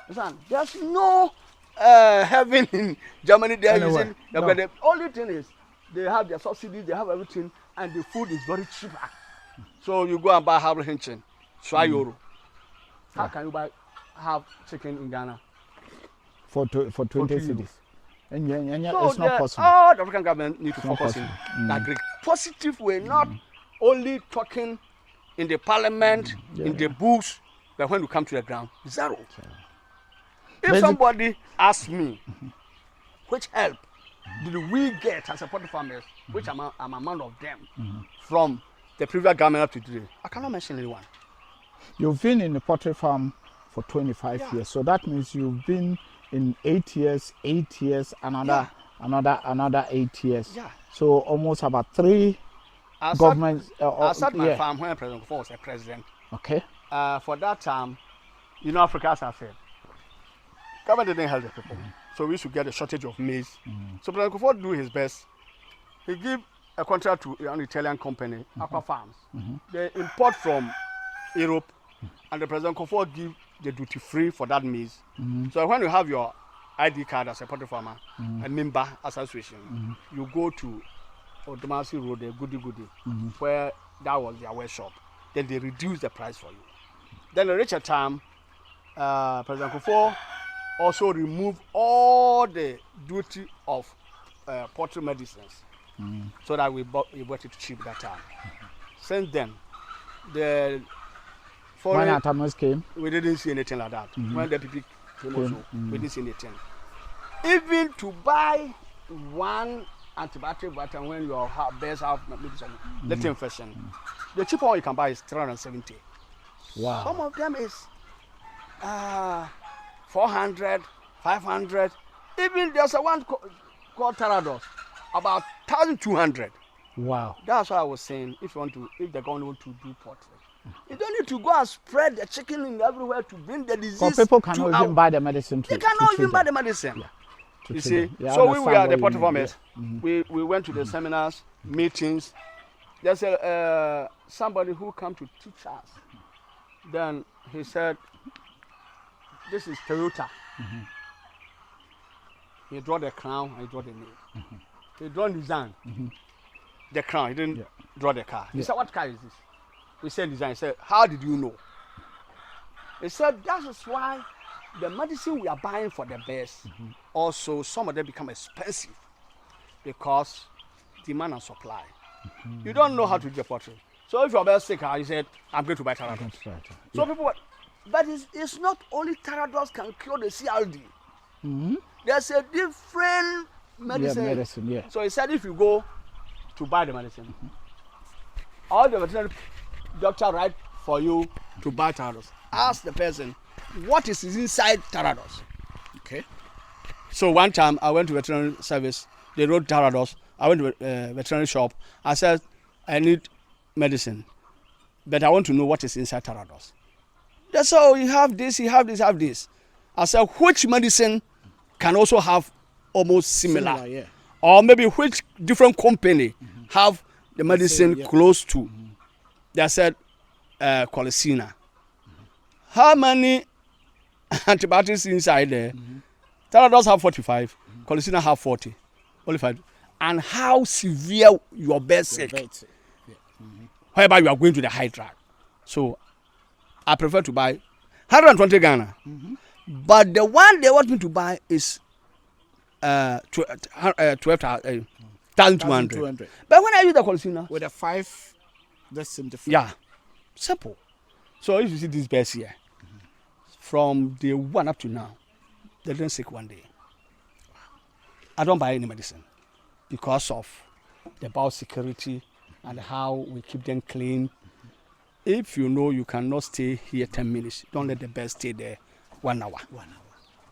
Listen, there's no heaven in Germany. They are using. But the only thing is they have their subsidies, they have everything, and the food is very cheaper. So you go and buy half hinching, €1. How can you have chicken in Ghana for 20 cedis? And so it's not possible. All the African government need to focus in that positive way, not only talking in the parliament, in the books, but when you come to the ground, zero. If somebody asks me, which help did we get as a poultry farmers, which I'm among of them, from the previous government up to today, I cannot mention anyone. You've been in the poultry farm for 25 years, so that means you've been in 8 years, another 8 years. Yeah. So almost about 3 governments. I started my farm when President Kufuor was a president. Okay. For that time, Africa, as I said, government didn't help the people. So we used to get a shortage of maize. So President Kufuor do his best. He give a contract to an Italian company, Aqua Farms. They import from Europe and the President Kofo give the duty free for that maize. So when you have your ID card as a poultry farmer, a member association, you go to Odomasi Road, the Goody, where that was their workshop. Then they reduce the price for you. Then at reach a time, President Kofo also remove all the duty of poultry medicines, so that we bought it cheap that time. Since then, the When foreign Atamas came, we didn't see anything like that. When the people came also, we didn't see anything. Even to buy one antibiotic vitamin when your bears have medicine, little infection, the cheaper one you can buy is 370. wow. Some of them is 400, 500. Even there's a one called Tarados, about 1,200. Wow. That's why I was saying, if the government want to do poultry, you don't need to go and spread the chicken in everywhere to bring the disease. Because people cannot even buy the medicine. They cannot even buy the medicine. You see, so we are the poultry farmers. We went to the seminars, meetings. There's somebody who come to teach us. Then he said, "This is Toyota." He draw the crown, I draw the name. He draw design, the crown. He didn't draw the car. He said, "What car is this?" We said design. He said, "How did you know?" He said, "That is why the medicine we are buying for the bears, also some of them become expensive because demand and supply. You don't know how to do the poultry. So if your bear sick, you said, I'm going to buy Tarados. So people, but it's not only Tarados can cure the CLD. There's a different medicine. So he said, if you go to buy the medicine, all the veterinary doctor write for you to buy Tarados. Ask the person, what is inside Tarados? Okay. So one time I went to veterinary service. They wrote Tarados. I went to a veterinary shop. I said, I need medicine, but I want to know what is inside Tarados. They said, oh, you have this, you have this, you have this. I said, which medicine can also have almost similar? Or maybe which different company have the medicine close to? They said, Colicina. How many antibiotics inside there? Tarados have 45, Colicina have 40, only 5. And how severe your bear sick, whereby you are going to the high track. So I prefer to buy 120 Ghana. But the one they want me to buy is 12,200. But when I use the Colicina, with a 5, that's simple. Yeah, simple. So if you see these bears here, from day one up to now, they didn't sick one day. I don't buy any medicine because of the biosecurity and how we keep them clean. If you know you cannot stay here 10 minutes, don't let the bird stay there 1 hour.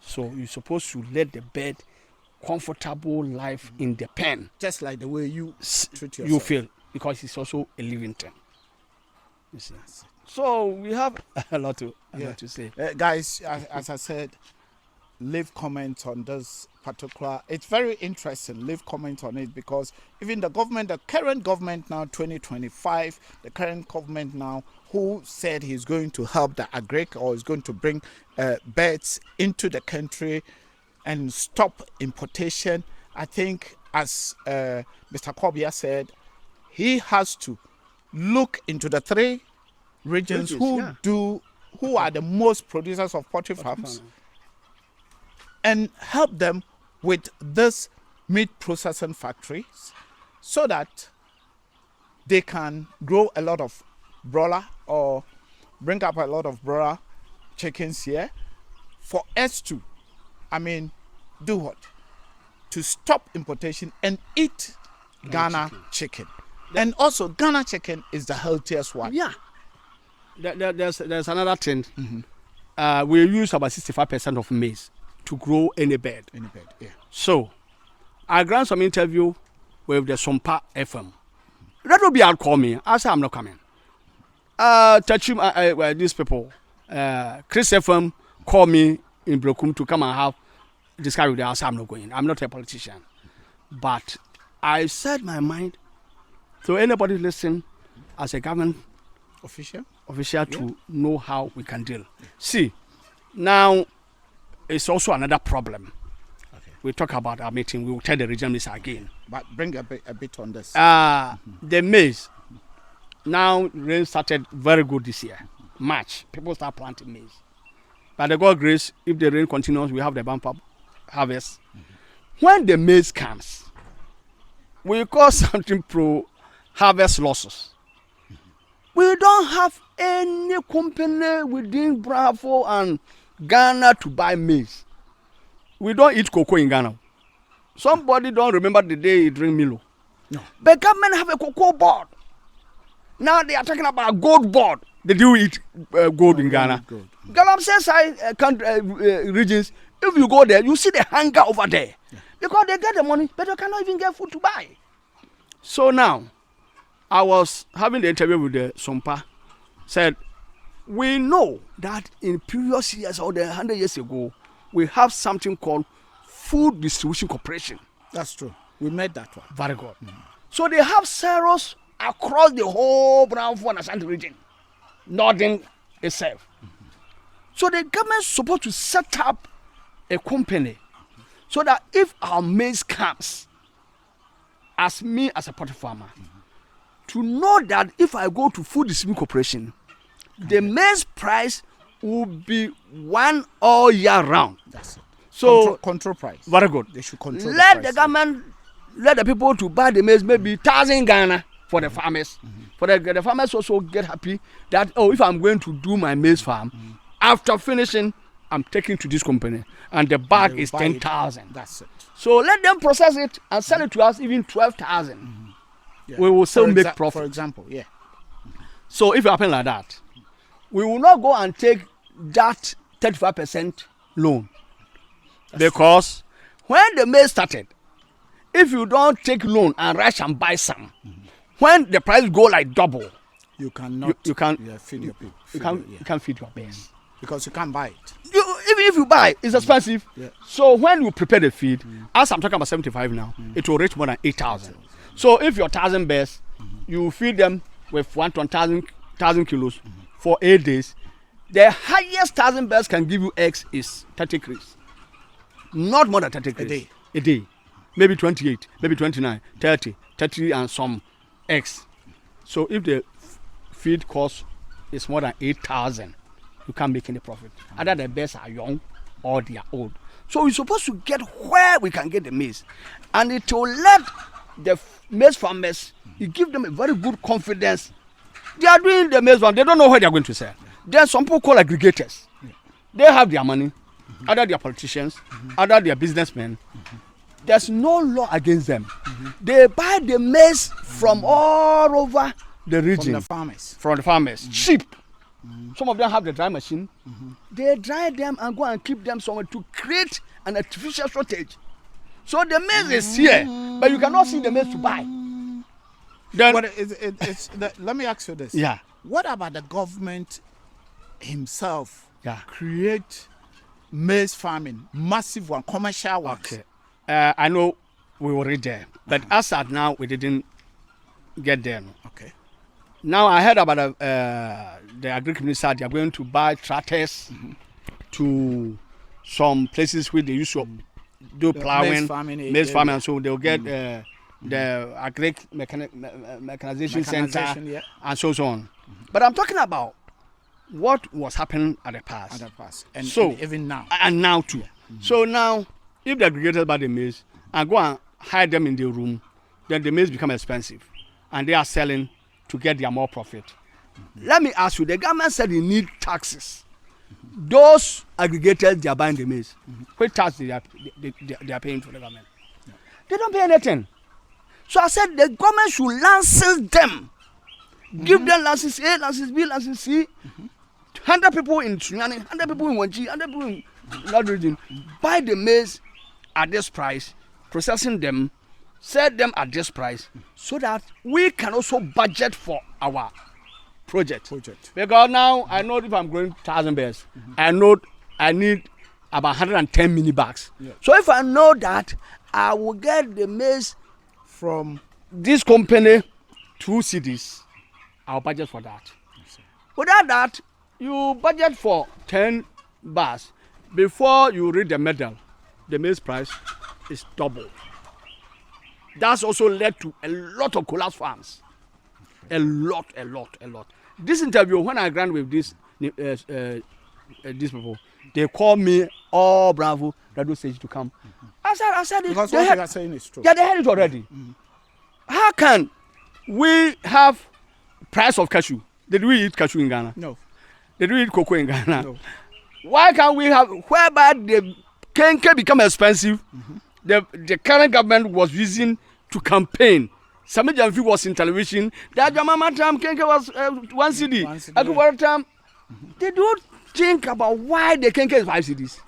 So you're supposed to let the bird comfortable life in the pen. Just like the way you treat yourself. You feel, because it's also a living thing. You see. So we have a lot to say. Guys, as I said, leave comments on this particular. It's very interesting. Leave comments on it, because even the government, the current government now, 2025, the current government now, who said he's going to help the agric, or is going to bring birds into the country and stop importation. I think, as Mr. Kobia said, he has to look into the 3 regions who are the most producers of poultry farms, and help them with this meat processing factories, so that they can grow a lot of broiler, or bring up a lot of broiler chickens here, for us to, do what? To stop importation and eat Ghana chicken. And also, Ghana chicken is the healthiest one. Yeah. There's another thing. We use about 65% of maize to grow any bird. So I grant some interview with the Sompa FM. That will be, I'll call me. I say I'm not coming. These people, Chris FM call me in Brokum to come and have discuss with them. I say I'm not going. I'm not a politician. But I said my mind. So anybody listen, as a government official to know how we can deal. See, now it's also another problem. Okay. We talk about our meeting. We will tell the region this again. But bring a bit on this. The maize. Now rain started very good this year. March, people start planting maize. By the God grace, if the rain continues, we have the bumper harvest. When the maize comes, we call something harvest losses. We don't have any company within Bravo and Ghana to buy maize. We don't eat cocoa in Ghana. Somebody don't remember the day he drink Milo. No. The government have a cocoa board. Now they are talking about gold board. They do eat gold in Ghana. Galamsey regions, if you go there, you see the hunger over there. Yeah. Because they get the money, but they cannot even get food to buy. So now, I was having the interview with the Sompa, said, we know that in previous years or 100 years ago, we have something called Food Distribution Corporation. That's true. We made that one. Very good. So they have cereals across the whole Bravo and Ashanti region, northern itself. So the government is supposed to set up a company so that if our maize comes, as me as a poultry farmer, to know that if I go to Food Distribution Corporation, the maize price will be one all year round. That's it. So control price. Very good. They should control let the price. The government, let the people to buy the maize maybe 1,000 Ghana for the farmers. For the farmers also get happy that, oh, if I'm going to do my maize farm, after finishing, I'm taking to this company. And the bag is 10,000. That's it. So let them process it and sell it to us even 12,000. Yeah. We will still make profit. For example, yeah. So if it happens like that, we will not go and take that 35% loan. That's because when the maize started, if you don't take loan and rush and buy some, when the price go like double, you cannot. You can't feed your people. You can't feed your bears because you can't buy it. Even if you buy, it's expensive. Yeah. So when you prepare the feed, as I'm talking about 75 now, it will reach more than 8,000. So if your 1,000 bears, you feed them with 1,000 kilos for 8 days, the highest 1,000 bears can give you eggs is 30 crates. Not more than 30 crates. A day. Maybe 28, maybe 29, 30 and some eggs. So if the feed cost is more than 8,000, you can't make any profit. Either the bears are young or they are old. So we're supposed to get where we can get the maize. And it will let the maize farmers, it give them a very good confidence. They are doing the maize farm, they don't know where they are going to sell. There are some people called aggregators. They have their money, either they are politicians, either they are businessmen. There's no law against them. They buy the maize from all over the region. From the farmers. Cheap. Some of them have the dry machine. They dry them and go and keep them somewhere to create an artificial shortage. So the maize is here, but you cannot see the maize to buy. Then, but let me ask you this. Yeah. What about the government himself? Yeah. Create maize farming, massive one, commercial one. Okay. I know we were there, but as at now we didn't get there. Okay. Now I heard about the agriculture minister. They are going to buy tractors to some places where they used to do plowing, maize farming, and so they'll get the agri mechanization center, yeah, and so on. But I'm talking about what was happening at the past. And even now. And now too. So now, if the aggregators buy the maize and go and hide them in the room, then the maize become expensive, and they are selling to get their more profit. Let me ask you, the government said you need taxes. Those aggregators, they are buying the maize. What tax they are paying for the government? They don't pay anything. So I said the government should license them. Give them license A, license B, license C. 100 people in Sunyani, 100 people in Wanchi, 100 people in that region, buy the maize at this price, processing them, sell them at this price, so that we can also budget for our project. Because now I know if I'm growing 1,000 bears, I know I need about 110 mini bags. Yeah. So if I know that I will get the maize from this company 2 cities, I'll budget for that. Without that, you budget for 10 bars. Before you read the medal, the maize price is double. That's also led to a lot of collapse farms. A lot. This interview, when I ran with these people, they call me all Bravo radio stage to come. I said, because what you are saying is true. Yeah, they had it already. How can we have price of cashew? Did we eat cashew in Ghana? No. Did we eat cocoa in Ghana? No. Why can't we have, whereby the kenke become expensive, the current government was using to campaign. Sami Jamfi was in television. That Jamama time kenke was 1 CD. At time, they don't think about why the kenke is 5 CDs.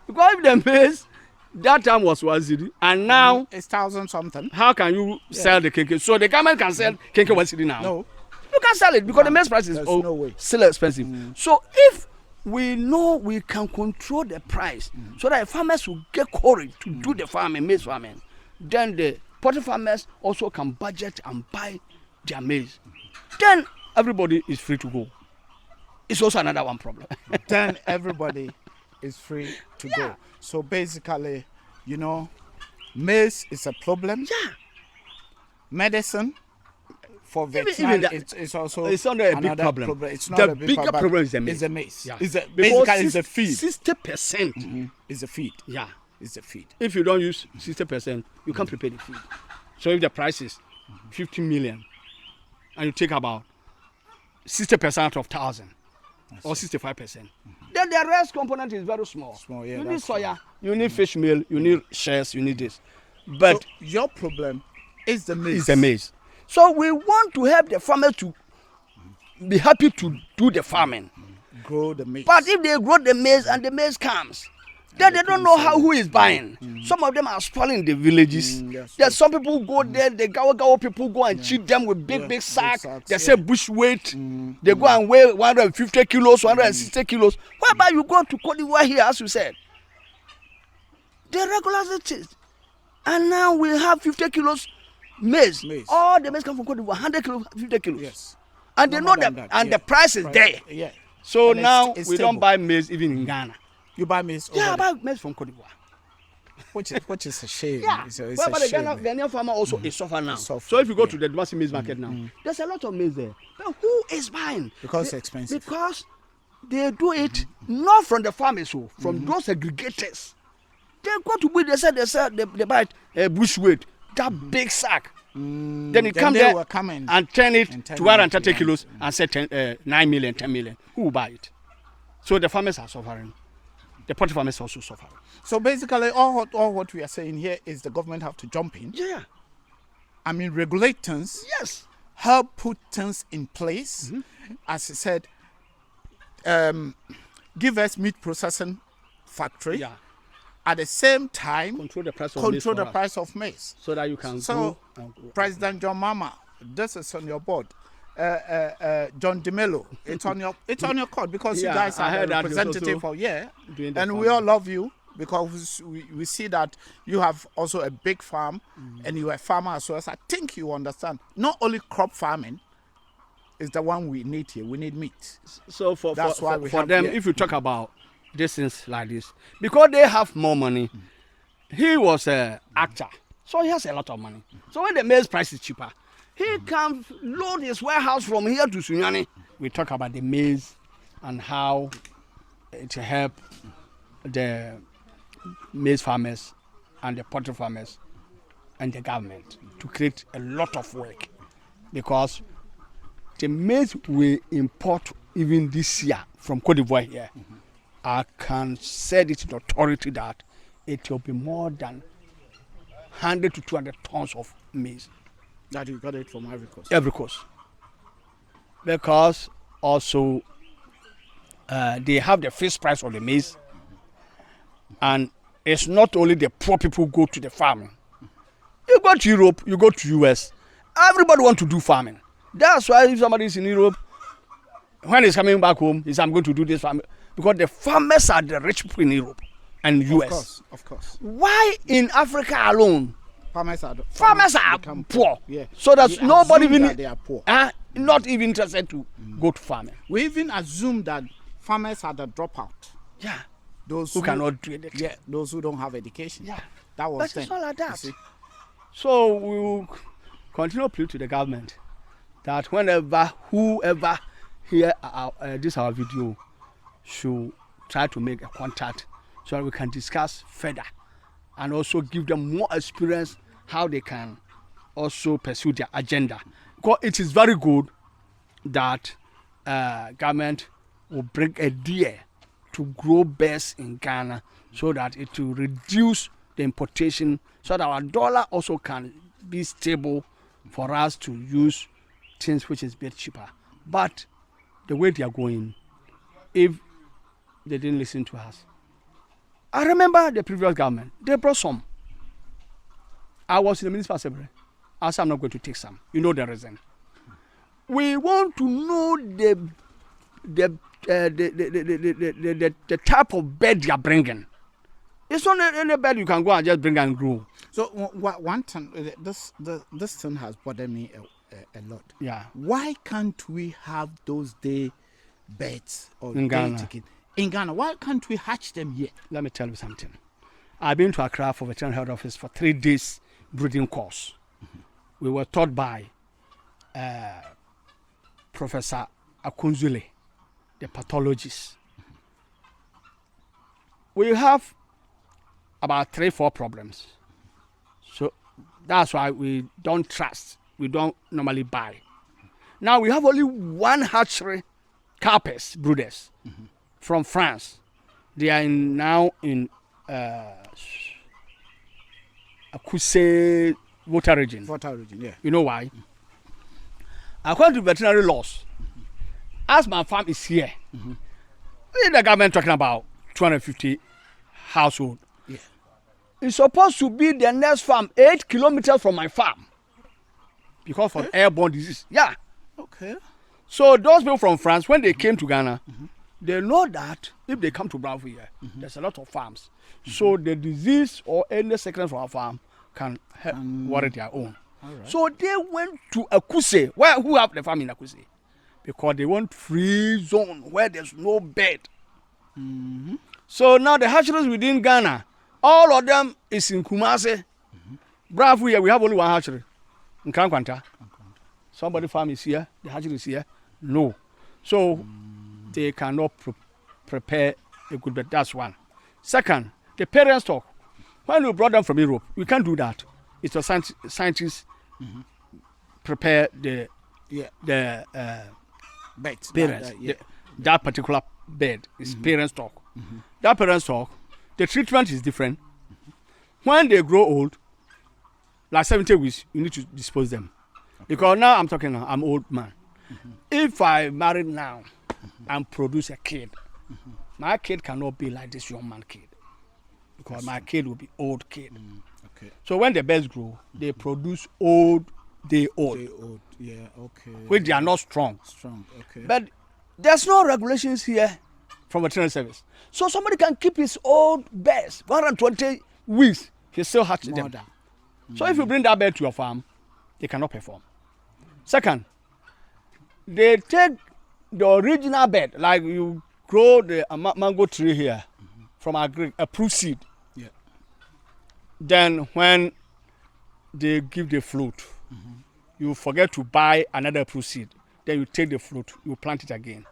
Because if the maize, that time was 1 CD, and now it's 1,000 something. How can you sell the kenke? So the government can sell kenke 1 CD now. No. You can't sell it because the maize price is still expensive. So if we know we can control the price so that farmers will get courage to do the farming, maize farming, then the poultry farmers also can budget and buy their maize. Then everybody is free to go. It's also another one problem. Then everybody is free to go. So basically, you know, maize is a problem. Yeah. Medicine for veterinary, it's also not a big problem. It's not the a big bigger problem is the It's maize. the maize. Yeah. Basically, it's a feed. 60% Is a feed. Yeah. It's a feed. If you don't use 60%, you can't prepare the feed. So if the price is 50 million, and you take about 60% out of 1,000 or 65%, then the rest component is very small. Small, yeah, you need that's soya, you need fish meal, you need shares, you need this. But so your problem is the maize. it's the maize. So we want to help the farmers to be happy to do the farming. Grow the maize. But if they grow the maize and the maize comes, then they don't know who is buying. Some of them are spoiling the villages. There's some people go there, the Gawa people go and cheat them with big sacks. They say bush weight. They go and weigh 150 kilos, 160 kilos. Whereby you go to Cote d'Ivoire here, as you said, they regularize it. And now we have 50 kilos maize. All the maize come from Cote d'Ivoire, 100 kilos, 50 kilos. Yes. And they know that, and the price is there. Yeah. So And now it's we stable. don't buy maize even in Ghana. You buy maize. Yeah, I over buy maize from Cote d'Ivoire. there, which is a shame. Yeah, It's but a the shame. Ghanaian farmer also is suffer now. Suffer, So if you go to the Dumasi maize market now, there's a lot of maize there. But who is buying? Because it's expensive. Because they do it not from the farmers, so from those aggregators. They go to buy, they buy bush weight, that big sack. Then it Then comes they there were coming and turn it and turn to it 130 into kilos and say 9 million, 10 million. Who will buy it? So the farmers are suffering. The poultry farmers also suffer. So basically, all what we are saying here is the government have to jump in. Yeah. I mean, regulate things. Yes. Help put things in place. As I said, give us meat processing factory. Yeah. At the same time, Control the price of maize control for the us, price of maize. so that you can So, grow and grow. President John Mama, this is on your board. John DeMello, it's on your court because Yeah, you guys I are heard the that he was representative also of doing the and we farming. all love you because we see that you have also a big farm and you are a farmer as well. So I think you understand. Not only crop farming is the one we need here. We need meat. So for That's why we for have them, here. if you talk about these things like this, because they have more money, he was an actor, so he has a lot of money. So when the maize price is cheaper, he can load his warehouse from here to Sunyani. We talk about the maize and how it help the maize farmers and the poultry farmers and the government to create a lot of work, because the maize we import even this year from Cote d'Ivoire here, I can say it with authority that it will be more than 100 to 200 tons of maize. That you got it from Ivory Coast. Every coast. Because also they have the fixed price of the maize, and it's not only the poor people who go to the farming. You go to Europe, you go to US, everybody want to do farming. That's why if somebody is in Europe, when he's coming back home, he says, I'm going to do this farming. Because the farmers are the rich people in Europe and US. Of course. Why in Africa alone, Farmers are farmers are become poor? Yeah. So that We nobody assume even that they are poor. not even interested to go to farming. We even assume that farmers are the dropout. Yeah. Those Who cannot do it. Yeah, those who don't have education. Yeah. That was But it's then, not like you that. see. So we will continue to plead to the government that whoever hear our video should try to make a contact so that we can discuss further and also give them more experience how they can also pursue their agenda. Because it is very good that government will bring a deer to grow birds in Ghana so that it will reduce the importation so that our dollar also can be stable for us to use things which is a bit cheaper. But the way they are going, if they didn't listen to us. I remember the previous government, they brought some. I was in the municipal assembly. I said, I'm not going to take some. You know the reason. We want to know the type of bed you are bringing. It's not any bed you can go and just bring and grow. So one thing, this thing has bothered me a lot. Yeah. Why can't we have those day birds or In day Ghana. chicken in Ghana? Why can't we hatch them here? Let me tell you something. I've been to Accra for Veterinary Health Office for 3 days breeding course. We were taught by Professor Akunzule, the pathologist. We have about 3-4 problems. So that's why we don't trust. We don't normally buy. Now we have only one hatchery carpets brooders from France. They are now in Akuse water region. Water region, yeah. You know why? According to veterinary laws, as my farm is here, the government talking about 250 household. Yeah. It's supposed to be the next farm 8 kilometers from my farm because of airborne disease. Yeah. Okay. So those people from France, when they came to Ghana, they know that if they come to Bravo here, there's a lot of farms. So the disease or any sickness from our farm can worry their own. Right. So they went to Akuse. Who have the farm in Akuse? Because they want free zone where there's no bed. So now the hatcheries within Ghana, all of them is in Kumasi. Bravo here, we have only one hatchery. In Kankwanta. Somebody farm is here, the hatchery is here. No. So they cannot prepare a good bed. That's one. Second, the parent stock. When we brought them from Europe, we can't do that. It's a scientists prepare the Beds. parents. Yeah. That particular bed is parent stock. That parent stock, the treatment is different. When they grow old, like 70 weeks, you need to dispose them. Because now I'm old man. If I marry now and produce a kid, my kid cannot be like this young man kid. Because my kid will be old kid. Okay. So when the birds grow, they produce old. They old. Yeah. Okay. Which they are not strong. Strong. Okay. But there's no regulations here from veterinary service. So somebody can keep his old birds 120 weeks. He still hatches them. Mother. So if you bring that bird to your farm, they cannot perform. Second, they take the original bird, like you grow the mango tree here from a fruit seed. Yeah. Then when they give the fruit, you forget to buy another fruit seed. Then you take the fruit, you plant it again.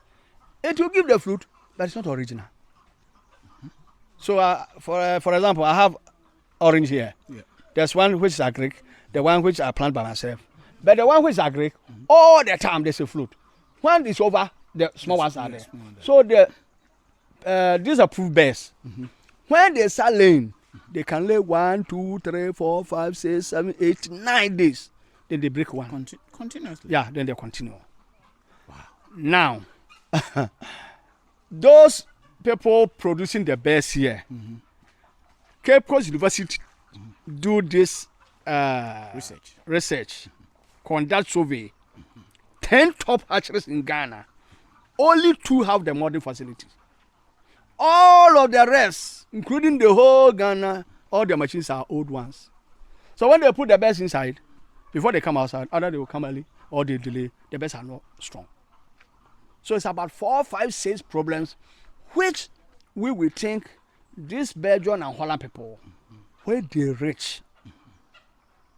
It will give the fruit, but it's not original. So for example, I have orange here. Yeah. There's one which is agric, the one which I plant by myself. But the one which is agric, all the time there's a fruit. When it's over, the small ones are there. So these are proof bears. When they start laying, they can lay 1, 2, 3, 4, 5, 6, 7, 8, 9 days. Then they break one. Continuously. Yeah, then they continue. Wow. Now, those people producing the bears here, Cape Coast University do this research, conduct survey. 10 top hatcheries in Ghana, only 2 have the modern facilities. All of the rest, including the whole Ghana, all the machines are old ones. So when they put the bears inside, before they come outside, either they will come early or they delay, the bears are not strong. So it's about 4, 5, 6 problems which we will think these Belgian and Holland people, where they rich.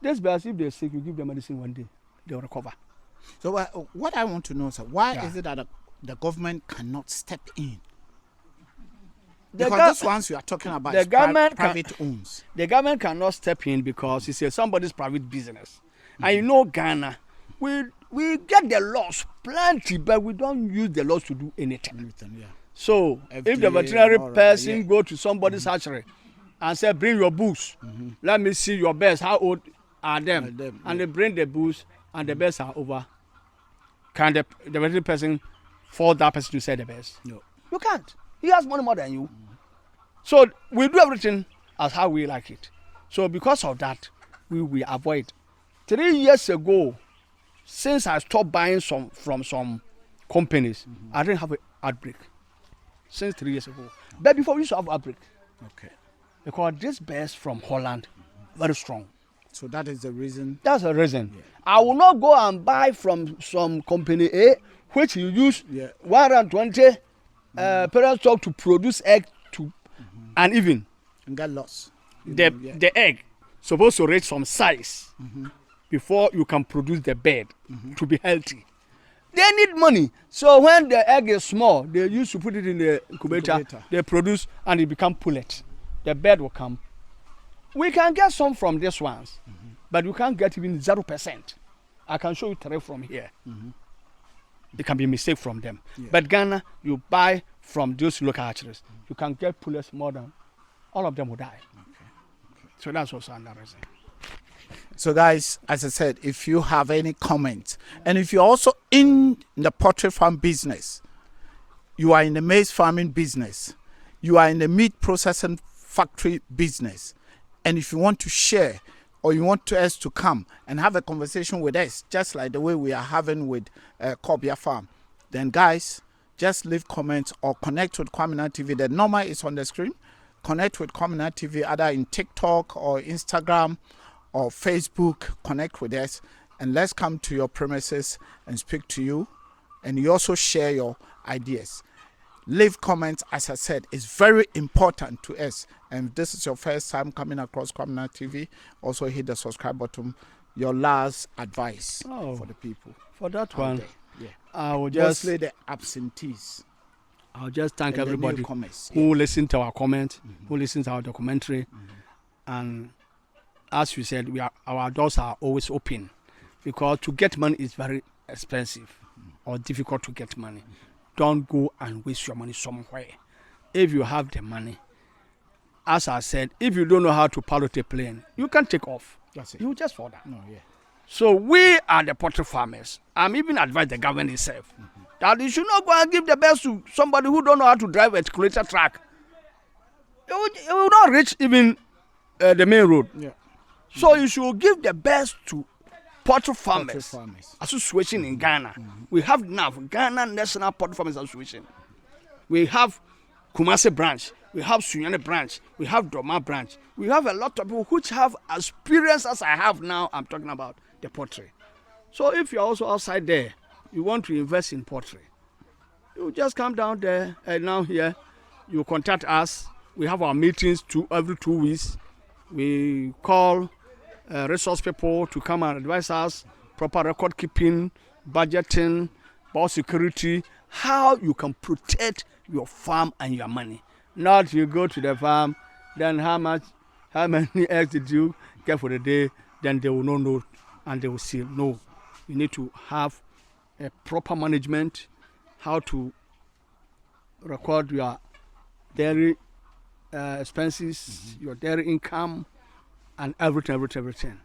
These bears, if they're sick, you give them medicine one day, they'll recover. So what I want to know, sir, why Yeah. is it that the government cannot step in? The Because these ones you are talking about the is government private owns. The government cannot step in because it's somebody's private business. And you know Ghana, we get the laws plenty, but we don't use the laws to do anything. Yeah. So if the FDA, veterinary all right, person yeah. go to somebody's hatchery and say, bring your bulls, let me see your bears, how old are them? And they bring the bulls and the bears are over. Can the veterinary person force that person to sell the bears? No. You can't. He has money more than you. So we do everything as how we like it. So because of that, we will avoid. 3 years ago, since I stopped buying from some companies, I didn't have an outbreak. Since 3 years ago. But before we used to have outbreak. Okay. Because this bears from Holland, very strong. So that is the reason. That's the reason. Yeah. I will not go and buy from some company A, which you use 120 parent stock to produce egg to, and even And get lost. the egg supposed to reach some size before you can produce the bird to be healthy. They need money. So when the egg is small, they used to put it in the incubator. They produce and it become pullet. The bird will come. We can get some from these ones, but you can't get even 0%. I can show you 3 from here. It can be a mistake from them. Yeah. But Ghana, you buy from those local hatcheries. You can get pullets more than all of them will die. Okay. So that's also another reason. So guys, as I said, if you have any comments, and if you're also in the poultry farm business, you are in the maize farming business, you are in the meat processing factory business, and if you want to share or you want us to come and have a conversation with us, just like the way we are having with Kobia Farm, then guys, just leave comments or connect with Kwamina TV. The number is on the screen. Connect with Kwamina TV either in TikTok or Instagram or Facebook. Connect with us and let's come to your premises and speak to you. And you also share your ideas. Leave comments, as I said, is very important to us. And if this is your first time coming across Kwamina TV, also hit the subscribe button. Your last advice for the people. For that one, there. Yeah. I will just mostly the absentees. I'll just thank everybody newcomers, who listened to our comment, who listened to our documentary, and as you said, our doors are always open, because to get money is very expensive or difficult to get money. Don't go and waste your money somewhere. If you have the money, as I said, if you don't know how to pilot a plane, you can take off. That's it. You just fall down. No, yeah. So we are the poultry farmers. I'm even advising the government itself that you should not go and give the best to somebody who don't know how to drive a articulated track. It will not reach even the main road. Yeah. So you should give the best to poultry farmers. Association in Ghana. We have now Ghana National Poultry Farmers Association. We have Kumasi branch. We have Sunyani branch. We have Doma branch. We have a lot of people which have experience as I have now. I'm talking about the poultry. So if you're also outside there, you want to invest in poultry, you just come down there and now here, you contact us. We have our meetings every 2 weeks. We call resource people to come and advise us, proper record keeping, budgeting, biosecurity, how you can protect your farm and your money. Not you go to the farm, then how many eggs did you get for the day, then they will not know and they will say no. You need to have a proper management, how to record your dairy expenses, your dairy income, and everything.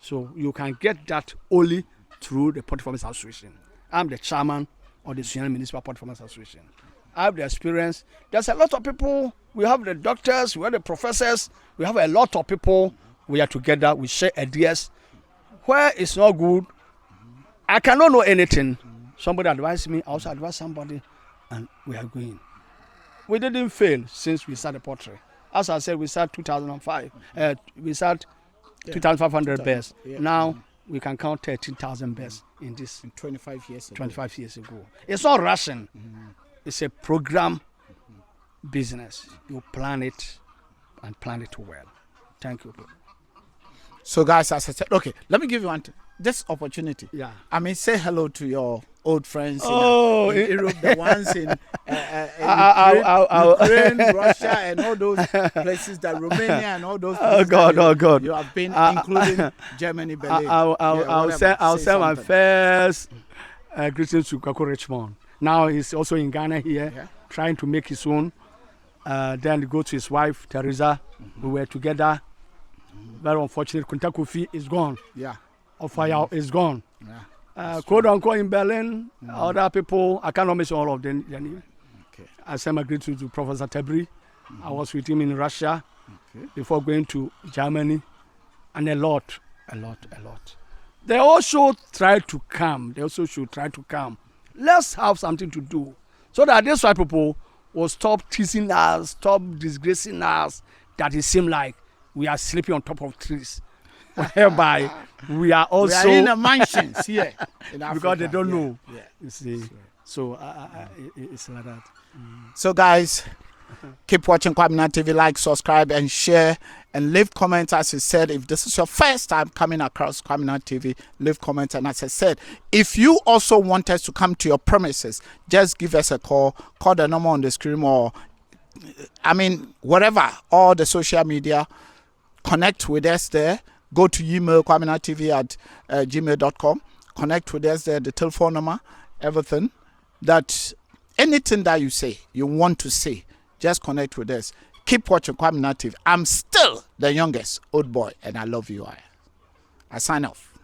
So you can get that only through the Poultry Farmers Association. I'm the chairman of the Sunyani Municipal Poultry Farmers Association. I have the experience. There's a lot of people. We have the doctors, we have the professors, we have a lot of people. We are together, we share ideas. Where it's not good, I cannot know anything. Somebody advised me, I also advise somebody, and we are going. We didn't fail since we started poultry. As I said, we started 2005. We started 2,500 bears. Yeah. Now we can count 13,000 birds in this In 25 years ago. 25 years ago. It's not Russian. It's a program business. You plan it and plan it well. Thank you. So, guys, as I said, okay, let me give you this opportunity. Yeah. I mean, say hello to your old friends in Europe, the ones in Ukraine, Russia, and all those places, that Romania and all those places. Oh God. You have been, including Germany, Berlin. I'll send my first greetings to Kako Richmond. Now he's also in Ghana here, trying to make his own. Then go to his wife, Teresa. We were together. Very unfortunate, Kunta Kofi is gone. Yeah. Ofaya is gone. Yeah. Quote unquote in Berlin, other people, I cannot mention all of them. Okay. I sent my greetings to Professor Tebri. I was with him in Russia before going to Germany, and a lot. They also try to come. They also should try to come. Let's have something to do so that these white people will stop teasing us, stop disgracing us, that it seems like we are sleeping on top of trees. Whereby we are also... We are in the mansions here in Africa. Because they don't know. Yeah. You see. So it's like that. So, guys, keep watching Kwamina TV. Like, subscribe, and share. And leave comments. As I said, if this is your first time coming across Kwamina TV, leave comments. And as I said, if you also want us to come to your premises, just give us a call. Call the number on the screen, or, I mean, whatever, all the social media. Connect with us there. Go to email kwaminatv@gmail.com. Connect with us there, the telephone number, everything. That anything that you say, you want to say, just connect with us. Keep watching Kwamina TV. I'm still the youngest old boy, and I love you. I sign off.